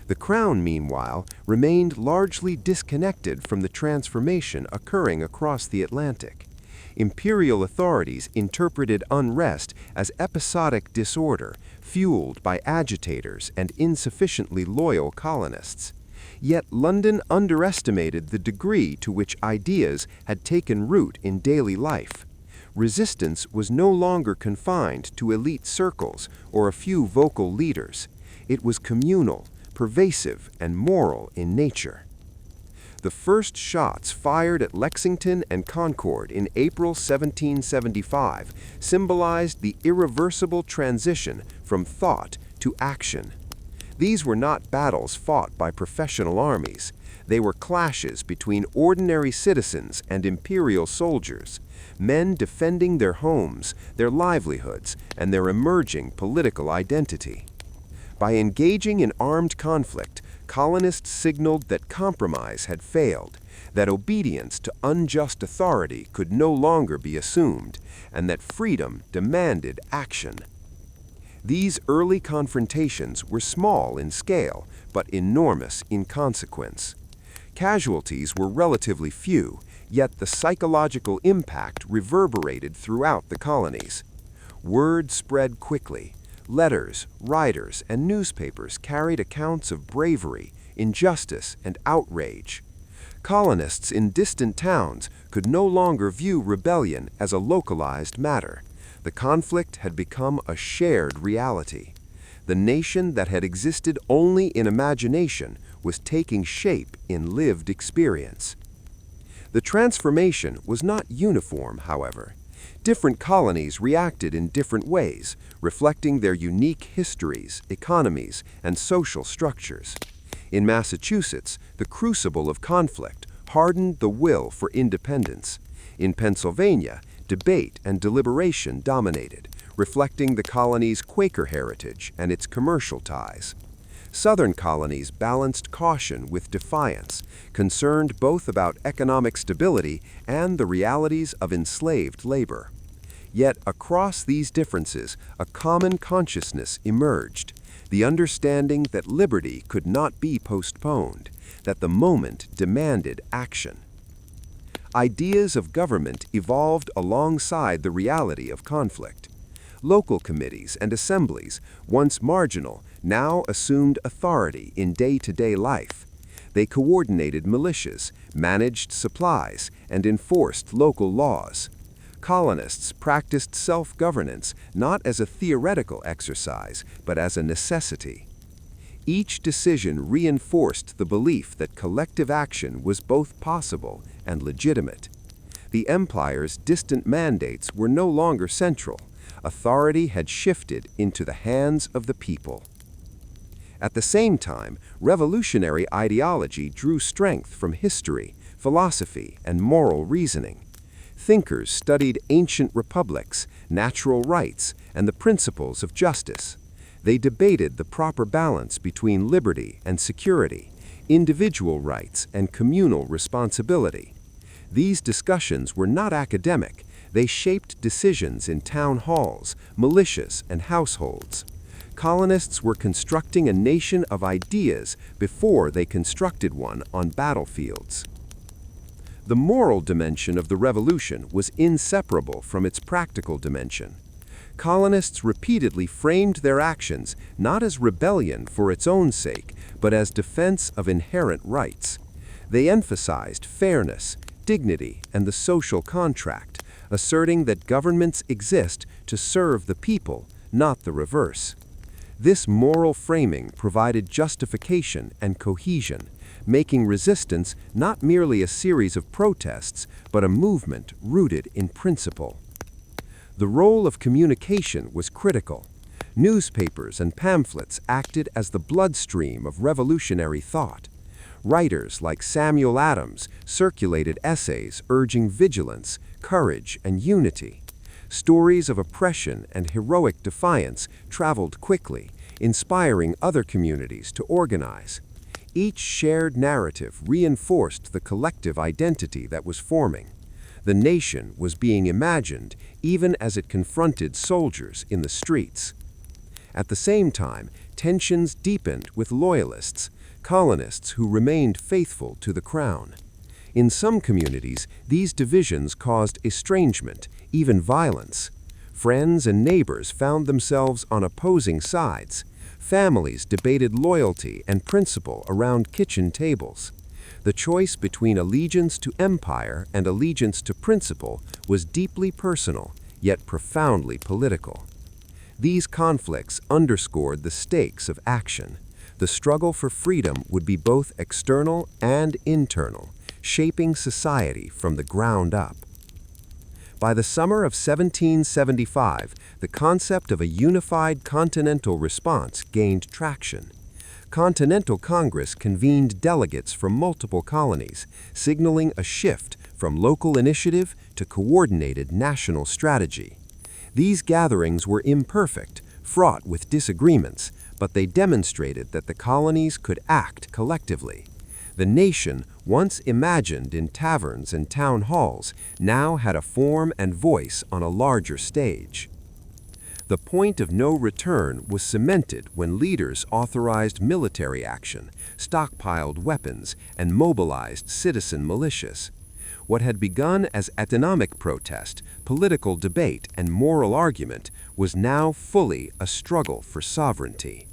The Crown, meanwhile, remained largely disconnected from the transformation occurring across the Atlantic. Imperial authorities interpreted unrest as episodic disorder, fueled by agitators and insufficiently loyal colonists. Yet London underestimated the degree to which ideas had taken root in daily life. Resistance was no longer confined to elite circles or a few vocal leaders. It was communal, pervasive, and moral in nature. The first shots fired at Lexington and Concord in April 1775 symbolized the irreversible transition from thought to action. These were not battles fought by professional armies. They were clashes between ordinary citizens and imperial soldiers, men defending their homes, their livelihoods, and their emerging political identity. By engaging in armed conflict, colonists signaled that compromise had failed, that obedience to unjust authority could no longer be assumed, and that freedom demanded action. These early confrontations were small in scale, but enormous in consequence. Casualties were relatively few, yet the psychological impact reverberated throughout the colonies. Word spread quickly. Letters, writers, and newspapers carried accounts of bravery, injustice, and outrage. Colonists in distant towns could no longer view rebellion as a localized matter. The conflict had become a shared reality. The nation that had existed only in imagination was taking shape in lived experience. The transformation was not uniform, however. Different colonies reacted in different ways, reflecting their unique histories, economies, and social structures. In Massachusetts, the crucible of conflict hardened the will for independence. In Pennsylvania, debate and deliberation dominated, reflecting the colony's Quaker heritage and its commercial ties. Southern colonies balanced caution with defiance, concerned both about economic stability and the realities of enslaved labor. Yet across these differences, a common consciousness emerged, the understanding that liberty could not be postponed, that the moment demanded action. Ideas of government evolved alongside the reality of conflict. Local committees and assemblies, once marginal, now assumed authority in day-to-day life. They coordinated militias, managed supplies, and enforced local laws. Colonists practiced self-governance not as a theoretical exercise, but as a necessity. Each decision reinforced the belief that collective action was both possible and legitimate. The empire's distant mandates were no longer central. Authority had shifted into the hands of the people. At the same time, revolutionary ideology drew strength from history, philosophy, and moral reasoning. Thinkers studied ancient republics, natural rights, and the principles of justice. They debated the proper balance between liberty and security, individual rights and communal responsibility. These discussions were not academic. They shaped decisions in town halls, militias, and households. Colonists were constructing a nation of ideas before they constructed one on battlefields. The moral dimension of the revolution was inseparable from its practical dimension. colonists repeatedly framed their actions not as rebellion for its own sake, but as defense of inherent rights. They emphasized fairness, dignity, and the social contract, asserting that governments exist to serve the people, not the reverse. This moral framing provided justification and cohesion, making resistance not merely a series of protests, but a movement rooted in principle. The role of communication was critical. Newspapers and pamphlets acted as the bloodstream of revolutionary thought. Writers like Samuel Adams circulated essays urging vigilance, courage, and unity. Stories of oppression and heroic defiance traveled quickly, inspiring other communities to organize. Each shared narrative reinforced the collective identity that was forming. The nation was being imagined even as it confronted soldiers in the streets. At the same time, tensions deepened with loyalists, colonists who remained faithful to the crown. In some communities, these divisions caused estrangement, even violence. Friends and neighbors found themselves on opposing sides. Families debated loyalty and principle around kitchen tables. The choice between allegiance to empire and allegiance to principle was deeply personal, yet profoundly political. These conflicts underscored the stakes of action. The struggle for freedom would be both external and internal, shaping society from the ground up. By the summer of 1775, the concept of a unified continental response gained traction. Continental Congress convened delegates from multiple colonies, signaling a shift from local initiative to coordinated national strategy. These gatherings were imperfect, fraught with disagreements, but they demonstrated that the colonies could act collectively. The nation, once imagined in taverns and town halls, now had a form and voice on a larger stage. The point of no return was cemented when leaders authorized military action, stockpiled weapons, and mobilized citizen militias. What had begun as economic protest, political debate, and moral argument was now fully a struggle for sovereignty.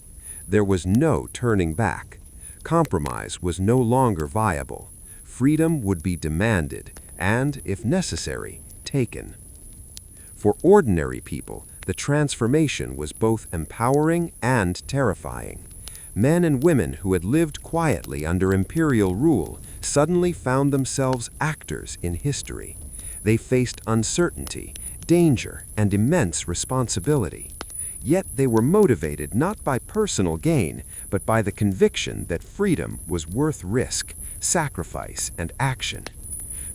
There was no turning back. Compromise was no longer viable. Freedom would be demanded and, if necessary, taken. For ordinary people, the transformation was both empowering and terrifying. Men and women who had lived quietly under imperial rule suddenly found themselves actors in history. They faced uncertainty, danger, and immense responsibility. Yet they were motivated not by personal gain, but by the conviction that freedom was worth risk, sacrifice, and action.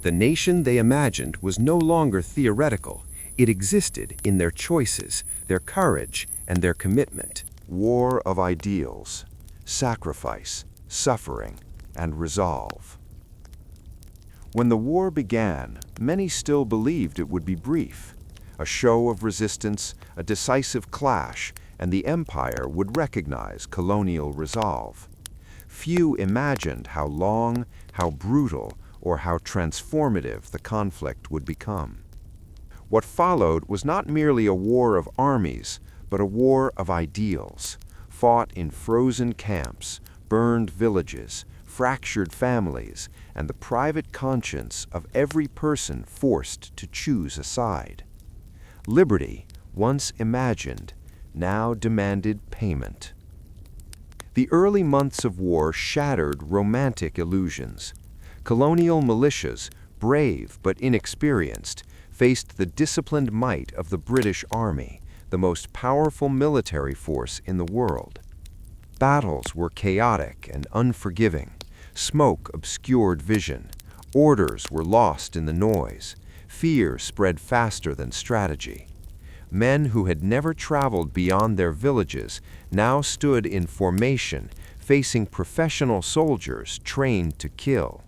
The nation they imagined was no longer theoretical. It existed in their choices, their courage, and their commitment. War of ideals, sacrifice, suffering, and resolve. When the war began, many still believed it would be brief. A show of resistance, a decisive clash, and the empire would recognize colonial resolve. Few imagined how long, how brutal, or how transformative the conflict would become. What followed was not merely a war of armies, but a war of ideals, fought in frozen camps, burned villages, fractured families, and the private conscience of every person forced to choose a side. Liberty, once imagined, now demanded payment. The early months of war shattered romantic illusions. Colonial militias, brave but inexperienced, faced the disciplined might of the British Army, the most powerful military force in the world. Battles were chaotic and unforgiving. Smoke obscured vision. Orders were lost in the noise. Fear spread faster than strategy. Men who had never traveled beyond their villages now stood in formation, facing professional soldiers trained to kill.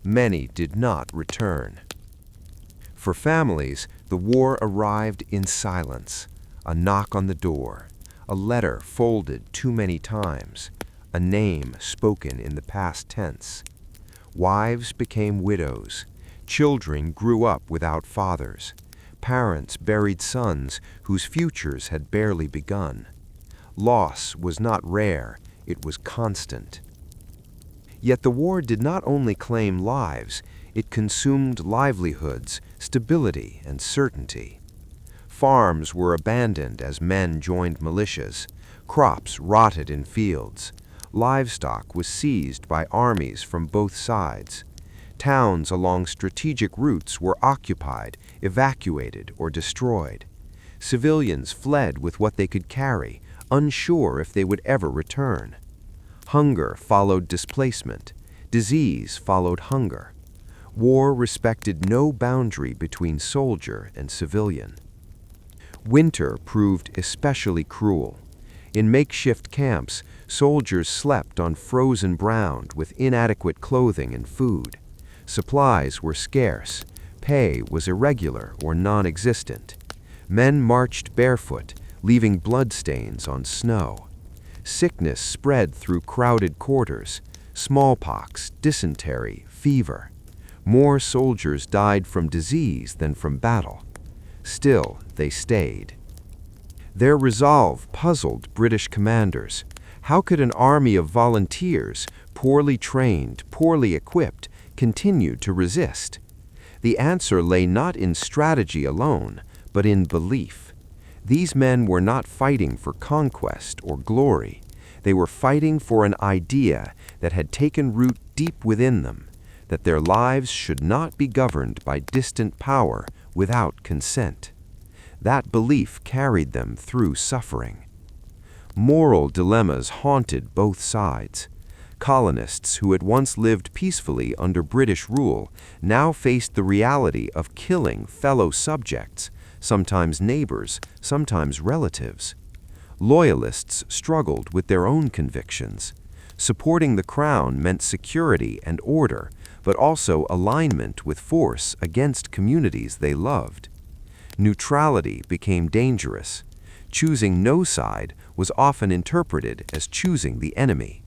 Many did not return. For families, the war arrived in silence. A knock on the door, a letter folded too many times, a name spoken in the past tense. Wives became widows. Children grew up without fathers. parents buried sons whose futures had barely begun. Loss was not rare, it was constant. Yet the war did not only claim lives, it consumed livelihoods, stability, and certainty. Farms were abandoned as men joined militias, crops rotted in fields, livestock was seized by armies from both sides. Towns along strategic routes were occupied, evacuated, or destroyed. Civilians fled with what they could carry, unsure if they would ever return. Hunger followed displacement. Disease followed hunger. War respected no boundary between soldier and civilian. Winter proved especially cruel. In makeshift camps, soldiers slept on frozen ground with inadequate clothing and food. Supplies were scarce. Pay was irregular or non-existent. Men marched barefoot, leaving bloodstains on snow. Sickness spread through crowded quarters, smallpox, dysentery, fever. More soldiers died from disease than from battle. Still, they stayed. Their resolve puzzled British commanders. How could an army of volunteers, poorly trained, poorly equipped, continue to resist? The answer lay not in strategy alone, but in belief. These men were not fighting for conquest or glory. They were fighting for an idea that had taken root deep within them, that their lives should not be governed by distant power without consent. That belief carried them through suffering. Moral dilemmas haunted both sides. Colonists who had once lived peacefully under British rule now faced the reality of killing fellow subjects, sometimes neighbors, sometimes relatives. Loyalists struggled with their own convictions. Supporting the crown meant security and order, but also alignment with force against communities they loved. Neutrality became dangerous. Choosing no side was often interpreted as choosing the enemy.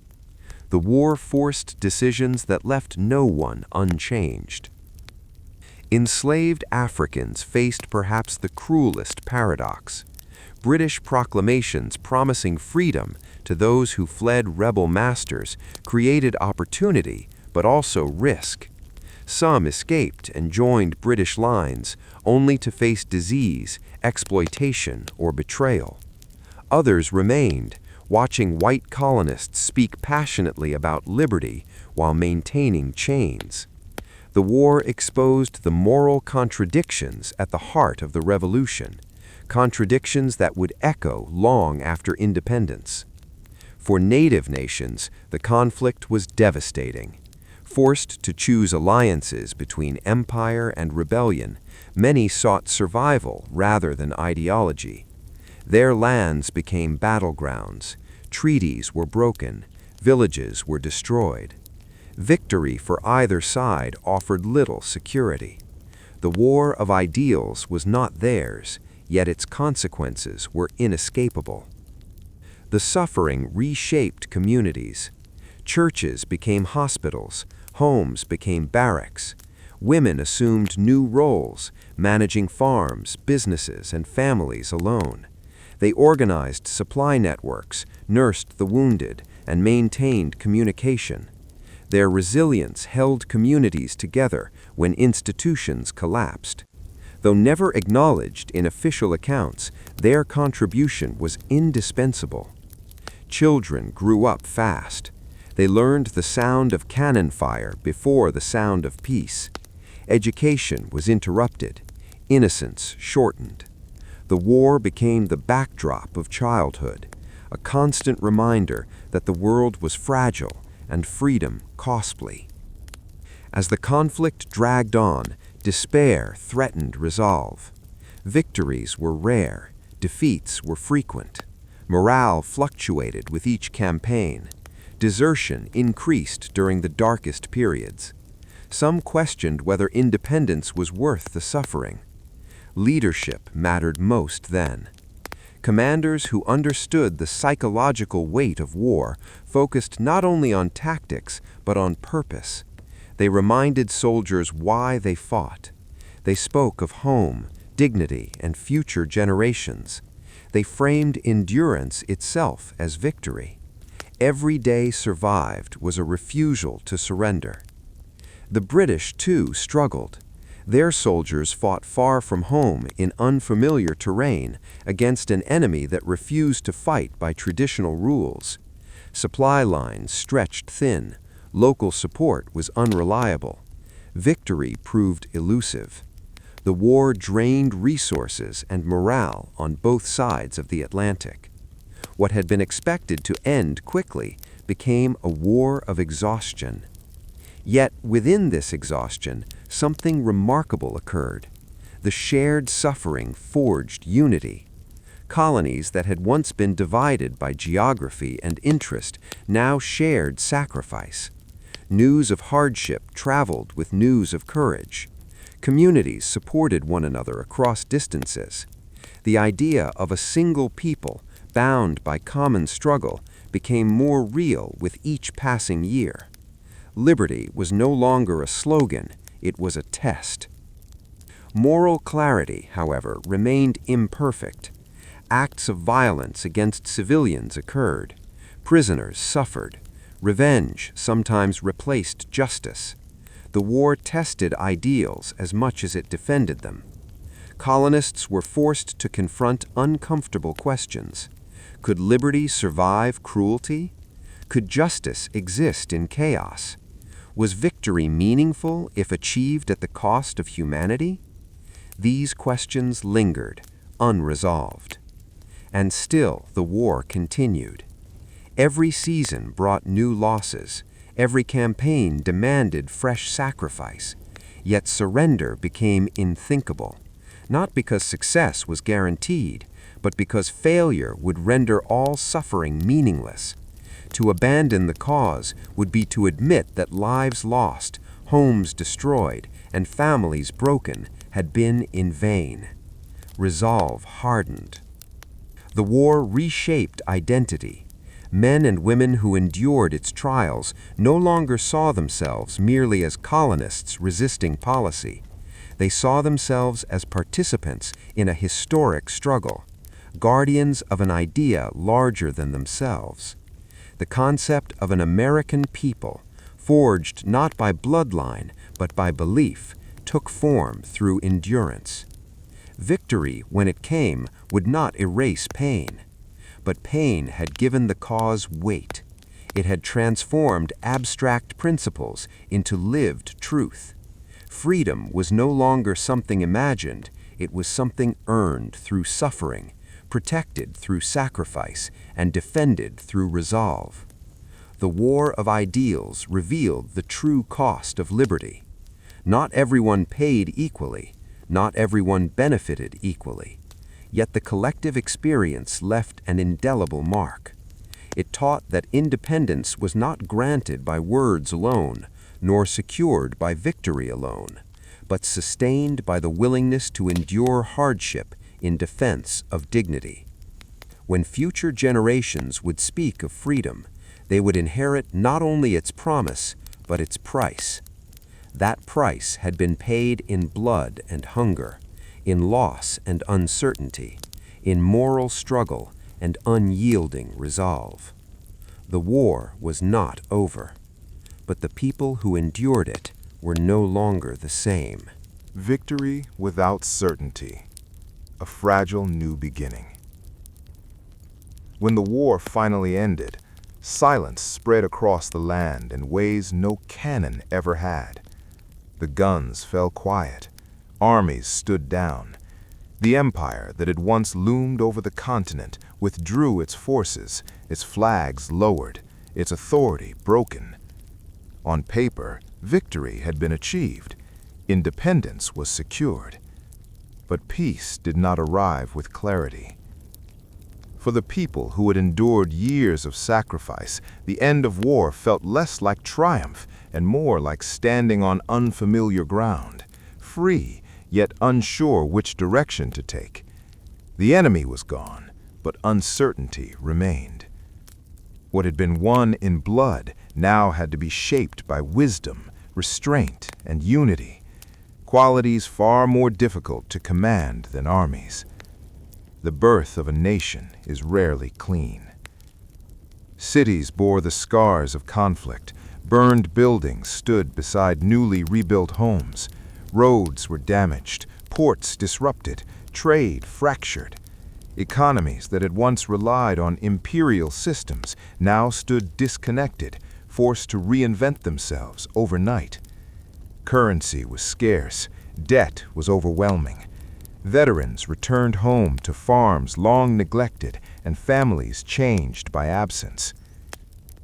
The war forced decisions that left no one unchanged. Enslaved Africans faced perhaps the cruelest paradox. British proclamations promising freedom to those who fled rebel masters created opportunity, but also risk. Some escaped and joined British lines, only to face disease, exploitation, or betrayal. Others remained, watching white colonists speak passionately about liberty while maintaining chains. The war exposed the moral contradictions at the heart of the revolution, contradictions that would echo long after independence. For native nations, the conflict was devastating. Forced to choose alliances between empire and rebellion, many sought survival rather than ideology. Their lands became battlegrounds. Treaties were broken. Villages were destroyed. Victory for either side offered little security. The war of ideals was not theirs, yet its consequences were inescapable. The suffering reshaped communities. Churches became hospitals. Homes became barracks. Women assumed new roles, managing farms, businesses, and families alone. They organized supply networks, nursed the wounded, and maintained communication. Their resilience held communities together when institutions collapsed. Though never acknowledged in official accounts, their contribution was indispensable. Children grew up fast. They learned the sound of cannon fire before the sound of peace. Education was interrupted. Innocence shortened. The war became the backdrop of childhood, a constant reminder that the world was fragile and freedom costly. As the conflict dragged on, despair threatened resolve. Victories were rare, defeats were frequent. Morale fluctuated with each campaign. Desertion increased during the darkest periods. Some questioned whether independence was worth the suffering. Leadership mattered most then. Commanders who understood the psychological weight of war focused not only on tactics, but on purpose. They reminded soldiers why they fought. They spoke of home, dignity, and future generations. They framed endurance itself as victory. Every day survived was a refusal to surrender. The British, too, struggled. Their soldiers fought far from home in unfamiliar terrain against an enemy that refused to fight by traditional rules. Supply lines stretched thin. Local support was unreliable. Victory proved elusive. The war drained resources and morale on both sides of the Atlantic. What had been expected to end quickly became a war of exhaustion. Yet within this exhaustion, something remarkable occurred. The shared suffering forged unity. Colonies that had once been divided by geography and interest now shared sacrifice. News of hardship traveled with news of courage. Communities supported one another across distances. The idea of a single people, bound by common struggle, became more real with each passing year. Liberty was no longer a slogan, it was a test. Moral clarity, however, remained imperfect. Acts of violence against civilians occurred. Prisoners suffered. Revenge sometimes replaced justice. The war tested ideals as much as it defended them. Colonists were forced to confront uncomfortable questions. Could liberty survive cruelty? Could justice exist in chaos? Was victory meaningful if achieved at the cost of humanity? These questions lingered, unresolved. And still the war continued. Every season brought new losses. Every campaign demanded fresh sacrifice. Yet surrender became unthinkable, not because success was guaranteed, but because failure would render all suffering meaningless. To abandon the cause would be to admit that lives lost, homes destroyed, and families broken had been in vain. Resolve hardened. The war reshaped identity. Men and women who endured its trials no longer saw themselves merely as colonists resisting policy. They saw themselves as participants in a historic struggle, guardians of an idea larger than themselves. The concept of an American people, forged not by bloodline but by belief, took form through endurance. Victory, when it came, would not erase pain. But pain had given the cause weight. It had transformed abstract principles into lived truth. Freedom was no longer something imagined, it was something earned through suffering, protected through sacrifice, and defended through resolve. The war of ideals revealed the true cost of liberty. Not everyone paid equally, not everyone benefited equally. Yet the collective experience left an indelible mark. It taught that independence was not granted by words alone, nor secured by victory alone, but sustained by the willingness to endure hardship in defense of dignity. When future generations would speak of freedom, they would inherit not only its promise, but its price. That price had been paid in blood and hunger, in loss and uncertainty, in moral struggle and unyielding resolve. The war was not over, but the people who endured it were no longer the same. Victory without certainty, a fragile new beginning. When the war finally ended, silence spread across the land in ways no cannon ever had. The guns fell quiet. Armies stood down. The empire that had once loomed over the continent withdrew its forces, its flags lowered, its authority broken. On paper, victory had been achieved. Independence was secured. But peace did not arrive with clarity. For the people who had endured years of sacrifice, the end of war felt less like triumph and more like standing on unfamiliar ground, free, yet unsure which direction to take. The enemy was gone, but uncertainty remained. What had been won in blood now had to be shaped by wisdom, restraint, and unity. qualities far more difficult to command than armies. The birth of a nation is rarely clean. Cities bore the scars of conflict. Burned buildings stood beside newly rebuilt homes. Roads were damaged, ports disrupted, trade fractured. Economies that had once relied on imperial systems now stood disconnected, forced to reinvent themselves overnight. Currency was scarce, debt was overwhelming. Veterans returned home to farms long neglected and families changed by absence.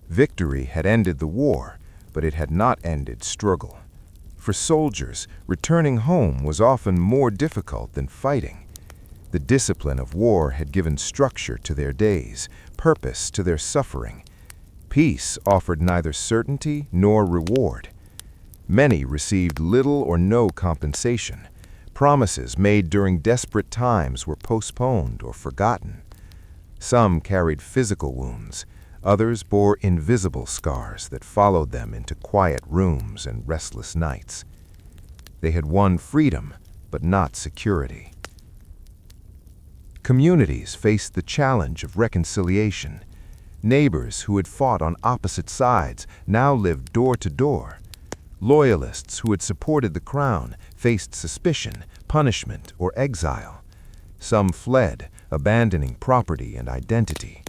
Victory had ended the war, but it had not ended struggle. For soldiers, returning home was often more difficult than fighting. The discipline of war had given structure to their days, purpose to their suffering. Peace offered neither certainty nor reward. Many received little or no compensation. Promises made during desperate times were postponed or forgotten. Some carried physical wounds. Others bore invisible scars that followed them into quiet rooms and restless nights. They had won freedom, but not security. Communities faced the challenge of reconciliation. Neighbors who had fought on opposite sides now lived door to door. Loyalists who had supported the crown faced suspicion, punishment, or exile. Some fled, abandoning property and identity.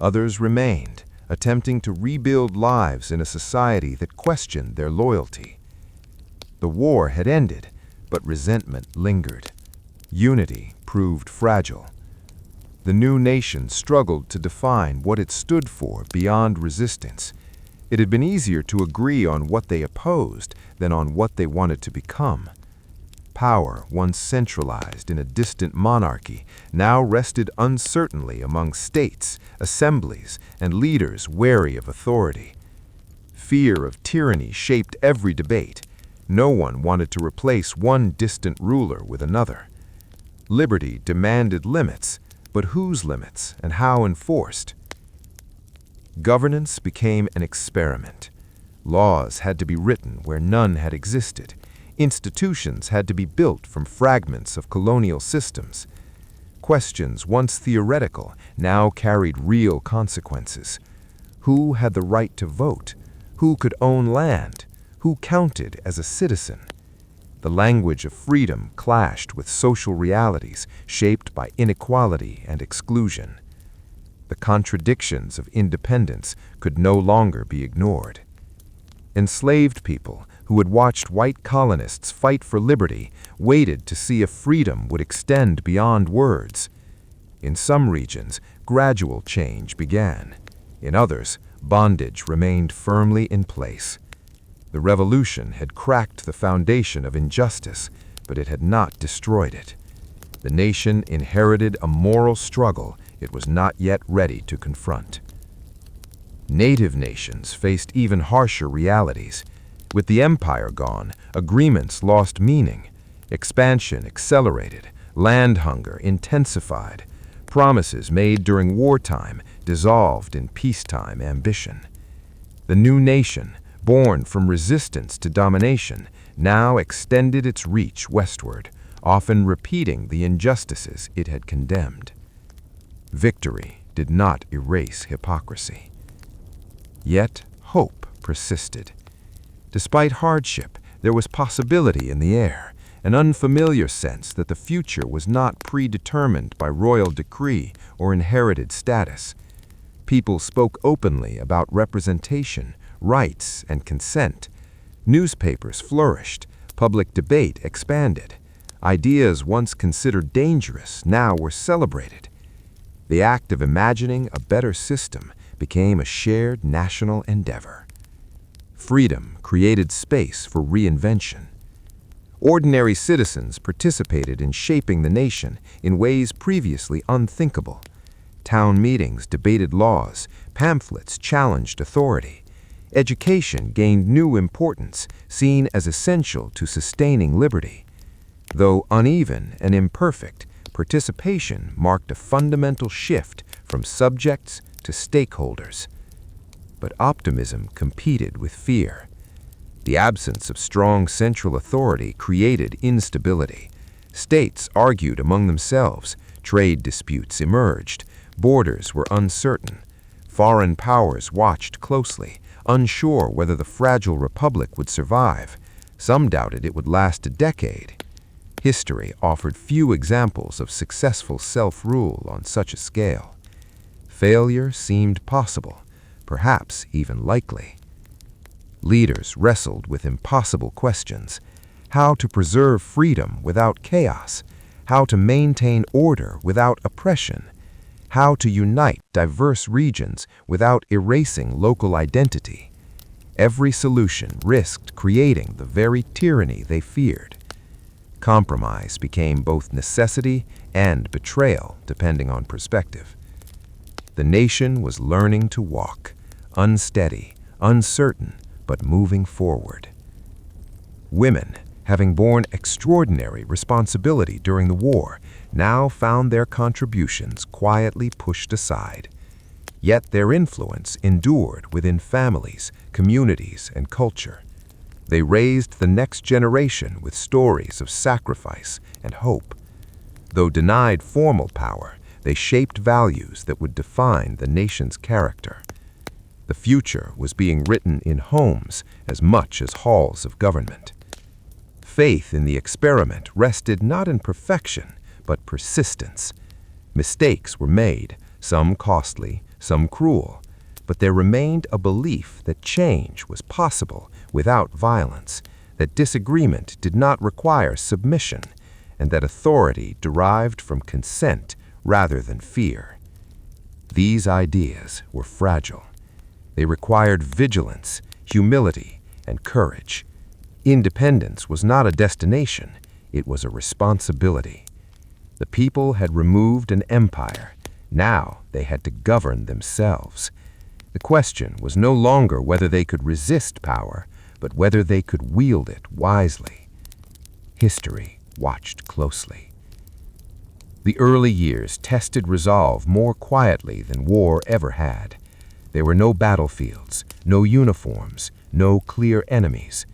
Others remained, attempting to rebuild lives in a society that questioned their loyalty. The war had ended, but resentment lingered. Unity proved fragile. The new nation struggled to define what it stood for beyond resistance. It had been easier to agree on what they opposed than on what they wanted to become. Power, once centralized in a distant monarchy, now rested uncertainly among states, assemblies, and leaders wary of authority. Fear of tyranny shaped every debate. No one wanted to replace one distant ruler with another. Liberty demanded limits, but whose limits and how enforced? Governance became an experiment. Laws had to be written where none had existed. Institutions had to be built from fragments of colonial systems. Questions once theoretical now carried real consequences. Who had the right to vote? Who could own land? Who counted as a citizen? The language of freedom clashed with social realities shaped by inequality and exclusion. The contradictions of independence could no longer be ignored. Enslaved people who had watched white colonists fight for liberty waited to see if freedom would extend beyond words. In some regions, gradual change began. In others, bondage remained firmly in place. The revolution had cracked the foundation of injustice, but it had not destroyed it. The nation inherited a moral struggle it was not yet ready to confront. Native nations faced even harsher realities. With the empire gone, agreements lost meaning. Expansion accelerated, land hunger intensified. Promises made during wartime dissolved in peacetime ambition. The new nation, born from resistance to domination, now extended its reach westward, often repeating the injustices it had condemned. Victory did not erase hypocrisy. Yet hope persisted. Despite hardship, there was possibility in the air, an unfamiliar sense that the future was not predetermined by royal decree or inherited status. People spoke openly about representation, rights, and consent. Newspapers flourished, public debate expanded. Ideas once considered dangerous now were celebrated. The act of imagining a better system became a shared national endeavor. Freedom created space for reinvention. Ordinary citizens participated in shaping the nation in ways previously unthinkable. Town meetings debated laws, pamphlets challenged authority. Education gained new importance, seen as essential to sustaining liberty. Though uneven and imperfect, participation marked a fundamental shift from subjects to stakeholders. But optimism competed with fear. The absence of strong central authority created instability. States argued among themselves, trade disputes emerged, borders were uncertain. Foreign powers watched closely, unsure whether the fragile republic would survive. Some doubted it would last a decade. History offered few examples of successful self-rule on such a scale. Failure seemed possible, perhaps even likely. Leaders wrestled with impossible questions: how to preserve freedom without chaos, how to maintain order without oppression, how to unite diverse regions without erasing local identity. Every solution risked creating the very tyranny they feared. Compromise became both necessity and betrayal, depending on perspective. The nation was learning to walk, unsteady, uncertain, but moving forward. Women, having borne extraordinary responsibility during the war, now found their contributions quietly pushed aside. Yet their influence endured within families, communities, and culture. They raised the next generation with stories of sacrifice and hope. Though denied formal power, they shaped values that would define the nation's character. The future was being written in homes as much as halls of government. Faith in the experiment rested not in perfection, but persistence. Mistakes were made, some costly, some cruel, but there remained a belief that change was possible without violence, that disagreement did not require submission, and that authority derived from consent rather than fear. These ideas were fragile. They required vigilance, humility, and courage. Independence was not a destination, it was a responsibility. The people had removed an empire. Now they had to govern themselves. The question was no longer whether they could resist power, but whether they could wield it wisely. History watched closely. The early years tested resolve more quietly than war ever had. There were no battlefields, no uniforms, no clear enemies.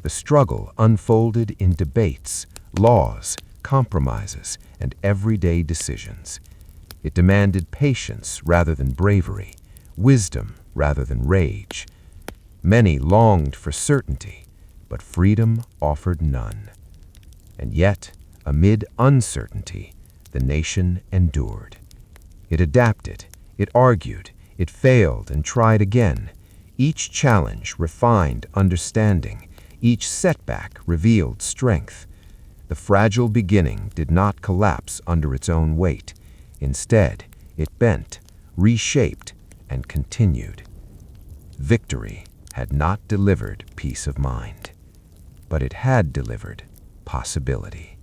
The struggle unfolded in debates, laws, compromises, and everyday decisions. It demanded patience rather than bravery, wisdom rather than rage. Many longed for certainty, but freedom offered none. And yet, amid uncertainty, the nation endured. It adapted, it argued, it failed and tried again. Each challenge refined understanding. Each setback revealed strength. The fragile beginning did not collapse under its own weight. Instead, it bent, reshaped, and continued. Victory had not delivered peace of mind, but it had delivered possibility.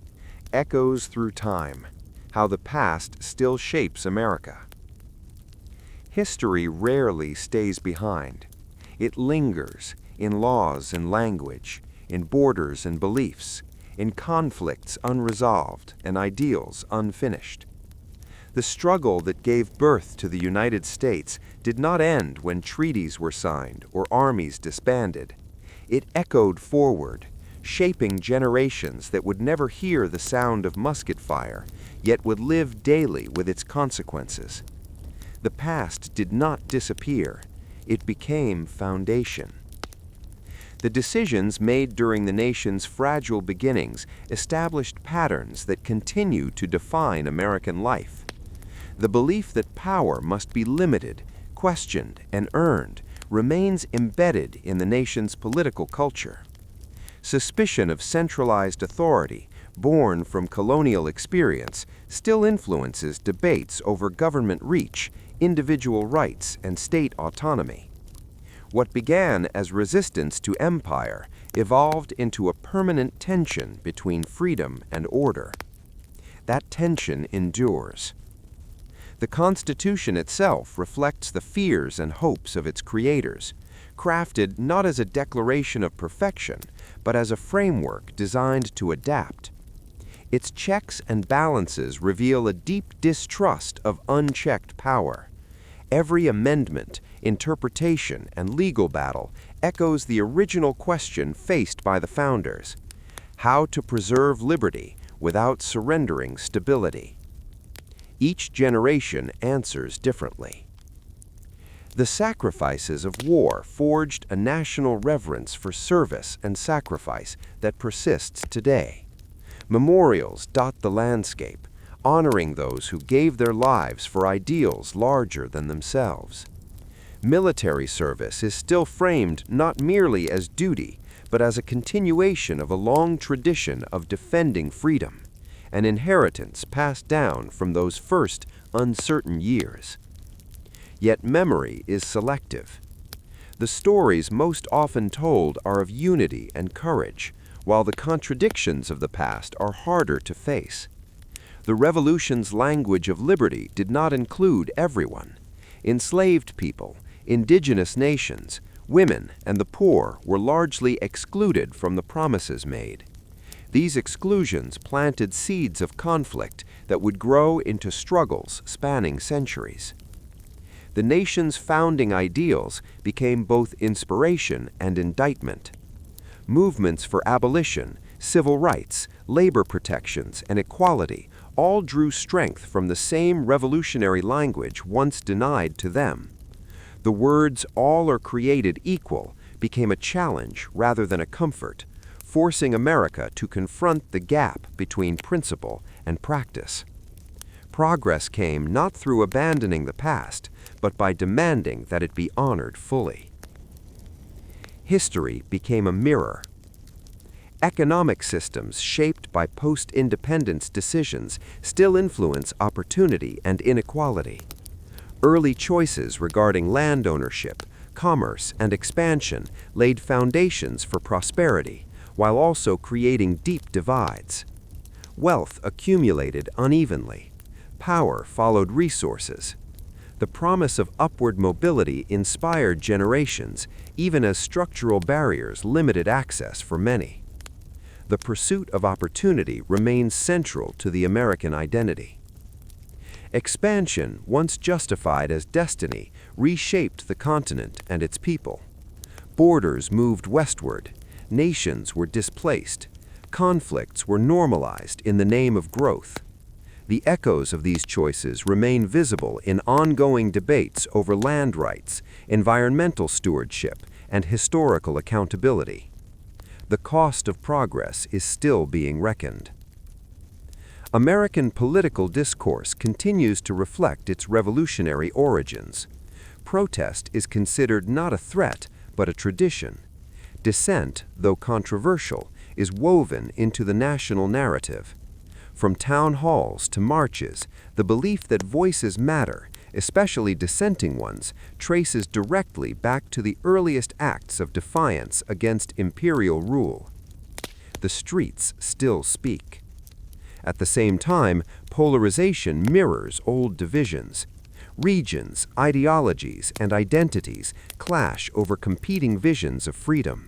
Echoes through time, how the past still shapes America. History rarely stays behind. It lingers in laws and language, in borders and beliefs, in conflicts unresolved and ideals unfinished. The struggle that gave birth to the United States did not end when treaties were signed or armies disbanded. It echoed forward, shaping generations that would never hear the sound of musket fire, yet would live daily with its consequences. The past did not disappear. It became foundation. The decisions made during the nation's fragile beginnings established patterns that continue to define American life. The belief that power must be limited, questioned, and earned remains embedded in the nation's political culture. Suspicion of centralized authority, born from colonial experience, still influences debates over government reach, individual rights, and state autonomy. What began as resistance to empire evolved into a permanent tension between freedom and order. That tension endures. The Constitution itself reflects the fears and hopes of its creators, crafted not as a declaration of perfection, but as a framework designed to adapt. Its checks and balances reveal a deep distrust of unchecked power. Every amendment, interpretation, and legal battle echoes the original question faced by the founders: how to preserve liberty without surrendering stability. Each generation answers differently. The sacrifices of war forged a national reverence for service and sacrifice that persists today. Memorials dot the landscape, honoring those who gave their lives for ideals larger than themselves. Military service is still framed not merely as duty, but as a continuation of a long tradition of defending freedom, an inheritance passed down from those first uncertain years. Yet memory is selective. The stories most often told are of unity and courage, while the contradictions of the past are harder to face. The Revolution's language of liberty did not include everyone. Enslaved people, indigenous nations, women, and the poor were largely excluded from the promises made. These exclusions planted seeds of conflict that would grow into struggles spanning centuries. The nation's founding ideals became both inspiration and indictment. Movements for abolition, civil rights, labor protections, and equality all drew strength from the same revolutionary language once denied to them. The words "all are created equal" became a challenge rather than a comfort, forcing America to confront the gap between principle and practice. Progress came not through abandoning the past, but by demanding that it be honored fully. History became a mirror. Economic systems shaped by post-independence decisions still influence opportunity and inequality. Early choices regarding land ownership, commerce, and expansion laid foundations for prosperity, while also creating deep divides. Wealth accumulated unevenly. Power followed resources. The promise of upward mobility inspired generations, even as structural barriers limited access for many. The pursuit of opportunity remains central to the American identity. Expansion, once justified as destiny, reshaped the continent and its people. Borders moved westward. Nations were displaced. Conflicts were normalized in the name of growth. The echoes of these choices remain visible in ongoing debates over land rights, environmental stewardship, and historical accountability. The cost of progress is still being reckoned. American political discourse continues to reflect its revolutionary origins. Protest is considered not a threat, but a tradition. Dissent, though controversial, is woven into the national narrative. From town halls to marches, the belief that voices matter, especially dissenting ones, traces directly back to the earliest acts of defiance against imperial rule. The streets still speak. At the same time, polarization mirrors old divisions. Regions, ideologies, and identities clash over competing visions of freedom.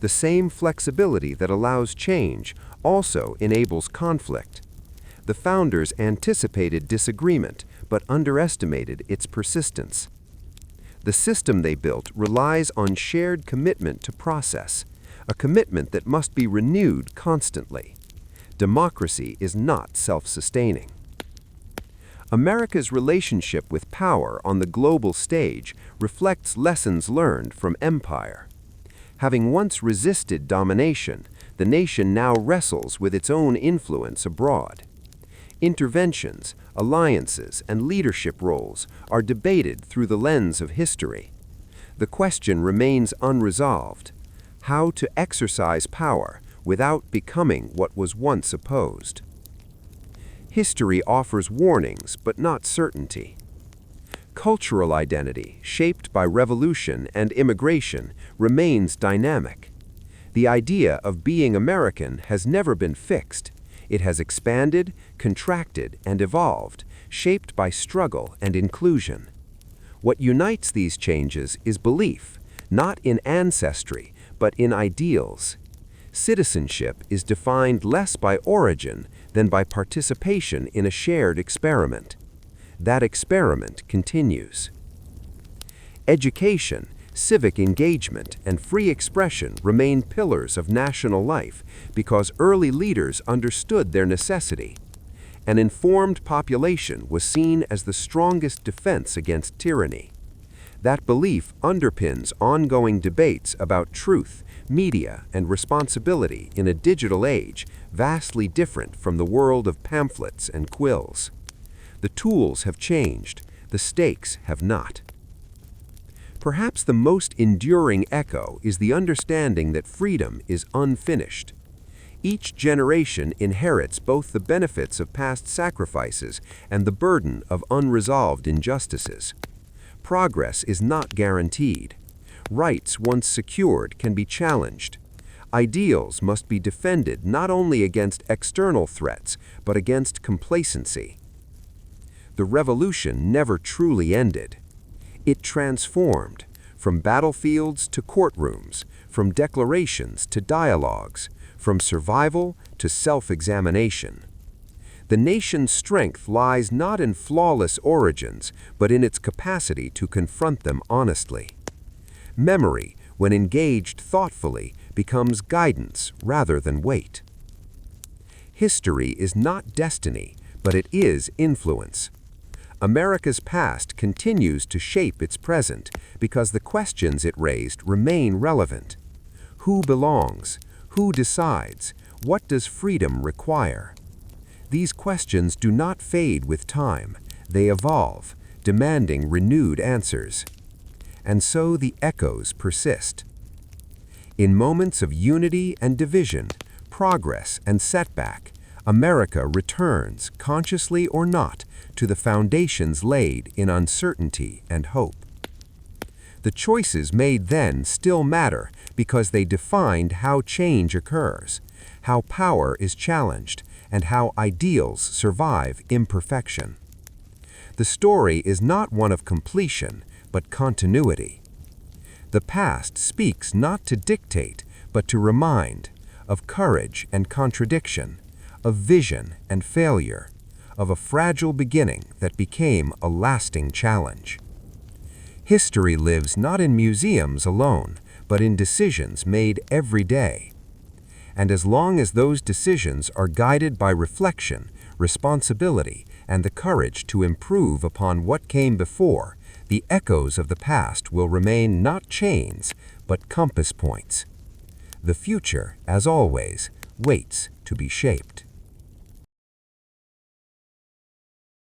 The same flexibility that allows change also enables conflict. The founders anticipated disagreement, but underestimated its persistence. The system they built relies on shared commitment to process, a commitment that must be renewed constantly. Democracy is not self-sustaining. America's relationship with power on the global stage reflects lessons learned from empire. Having once resisted domination, the nation now wrestles with its own influence abroad. Interventions, alliances, and leadership roles are debated through the lens of history. The question remains unresolved: how to exercise power without becoming what was once opposed. History offers warnings, but not certainty. Cultural identity, shaped by revolution and immigration, remains dynamic. The idea of being American has never been fixed. It has expanded, contracted, and evolved, shaped by struggle and inclusion. What unites these changes is belief, not in ancestry, but in ideals. Citizenship is defined less by origin than by participation in a shared experiment. That experiment continues. Education, civic engagement, and free expression remain pillars of national life because early leaders understood their necessity. An informed population was seen as the strongest defense against tyranny. That belief underpins ongoing debates about truth, media, and responsibility in a digital age vastly different from the world of pamphlets and quills. The tools have changed, the stakes have not. Perhaps the most enduring echo is the understanding that freedom is unfinished. Each generation inherits both the benefits of past sacrifices and the burden of unresolved injustices. Progress is not guaranteed. Rights once secured can be challenged. Ideals must be defended not only against external threats, but against complacency. The revolution never truly ended. It transformed, from battlefields to courtrooms, from declarations to dialogues, from survival to self-examination. The nation's strength lies not in flawless origins, but in its capacity to confront them honestly. Memory, when engaged thoughtfully, becomes guidance rather than weight. History is not destiny, but it is influence. America's past continues to shape its present because the questions it raised remain relevant. Who belongs? Who decides? What does freedom require? These questions do not fade with time. They evolve, demanding renewed answers. And so the echoes persist. In moments of unity and division, progress and setback, America returns, consciously or not, to the foundations laid in uncertainty and hope. The choices made then still matter because they defined how change occurs, how power is challenged, and how ideals survive imperfection. The story is not one of completion, but continuity. The past speaks not to dictate, but to remind, of courage and contradiction, of vision and failure, of a fragile beginning that became a lasting challenge. History lives not in museums alone, but in decisions made every day. And as long as those decisions are guided by reflection, responsibility, and the courage to improve upon what came before, the echoes of the past will remain not chains, but compass points. The future, as always, waits to be shaped.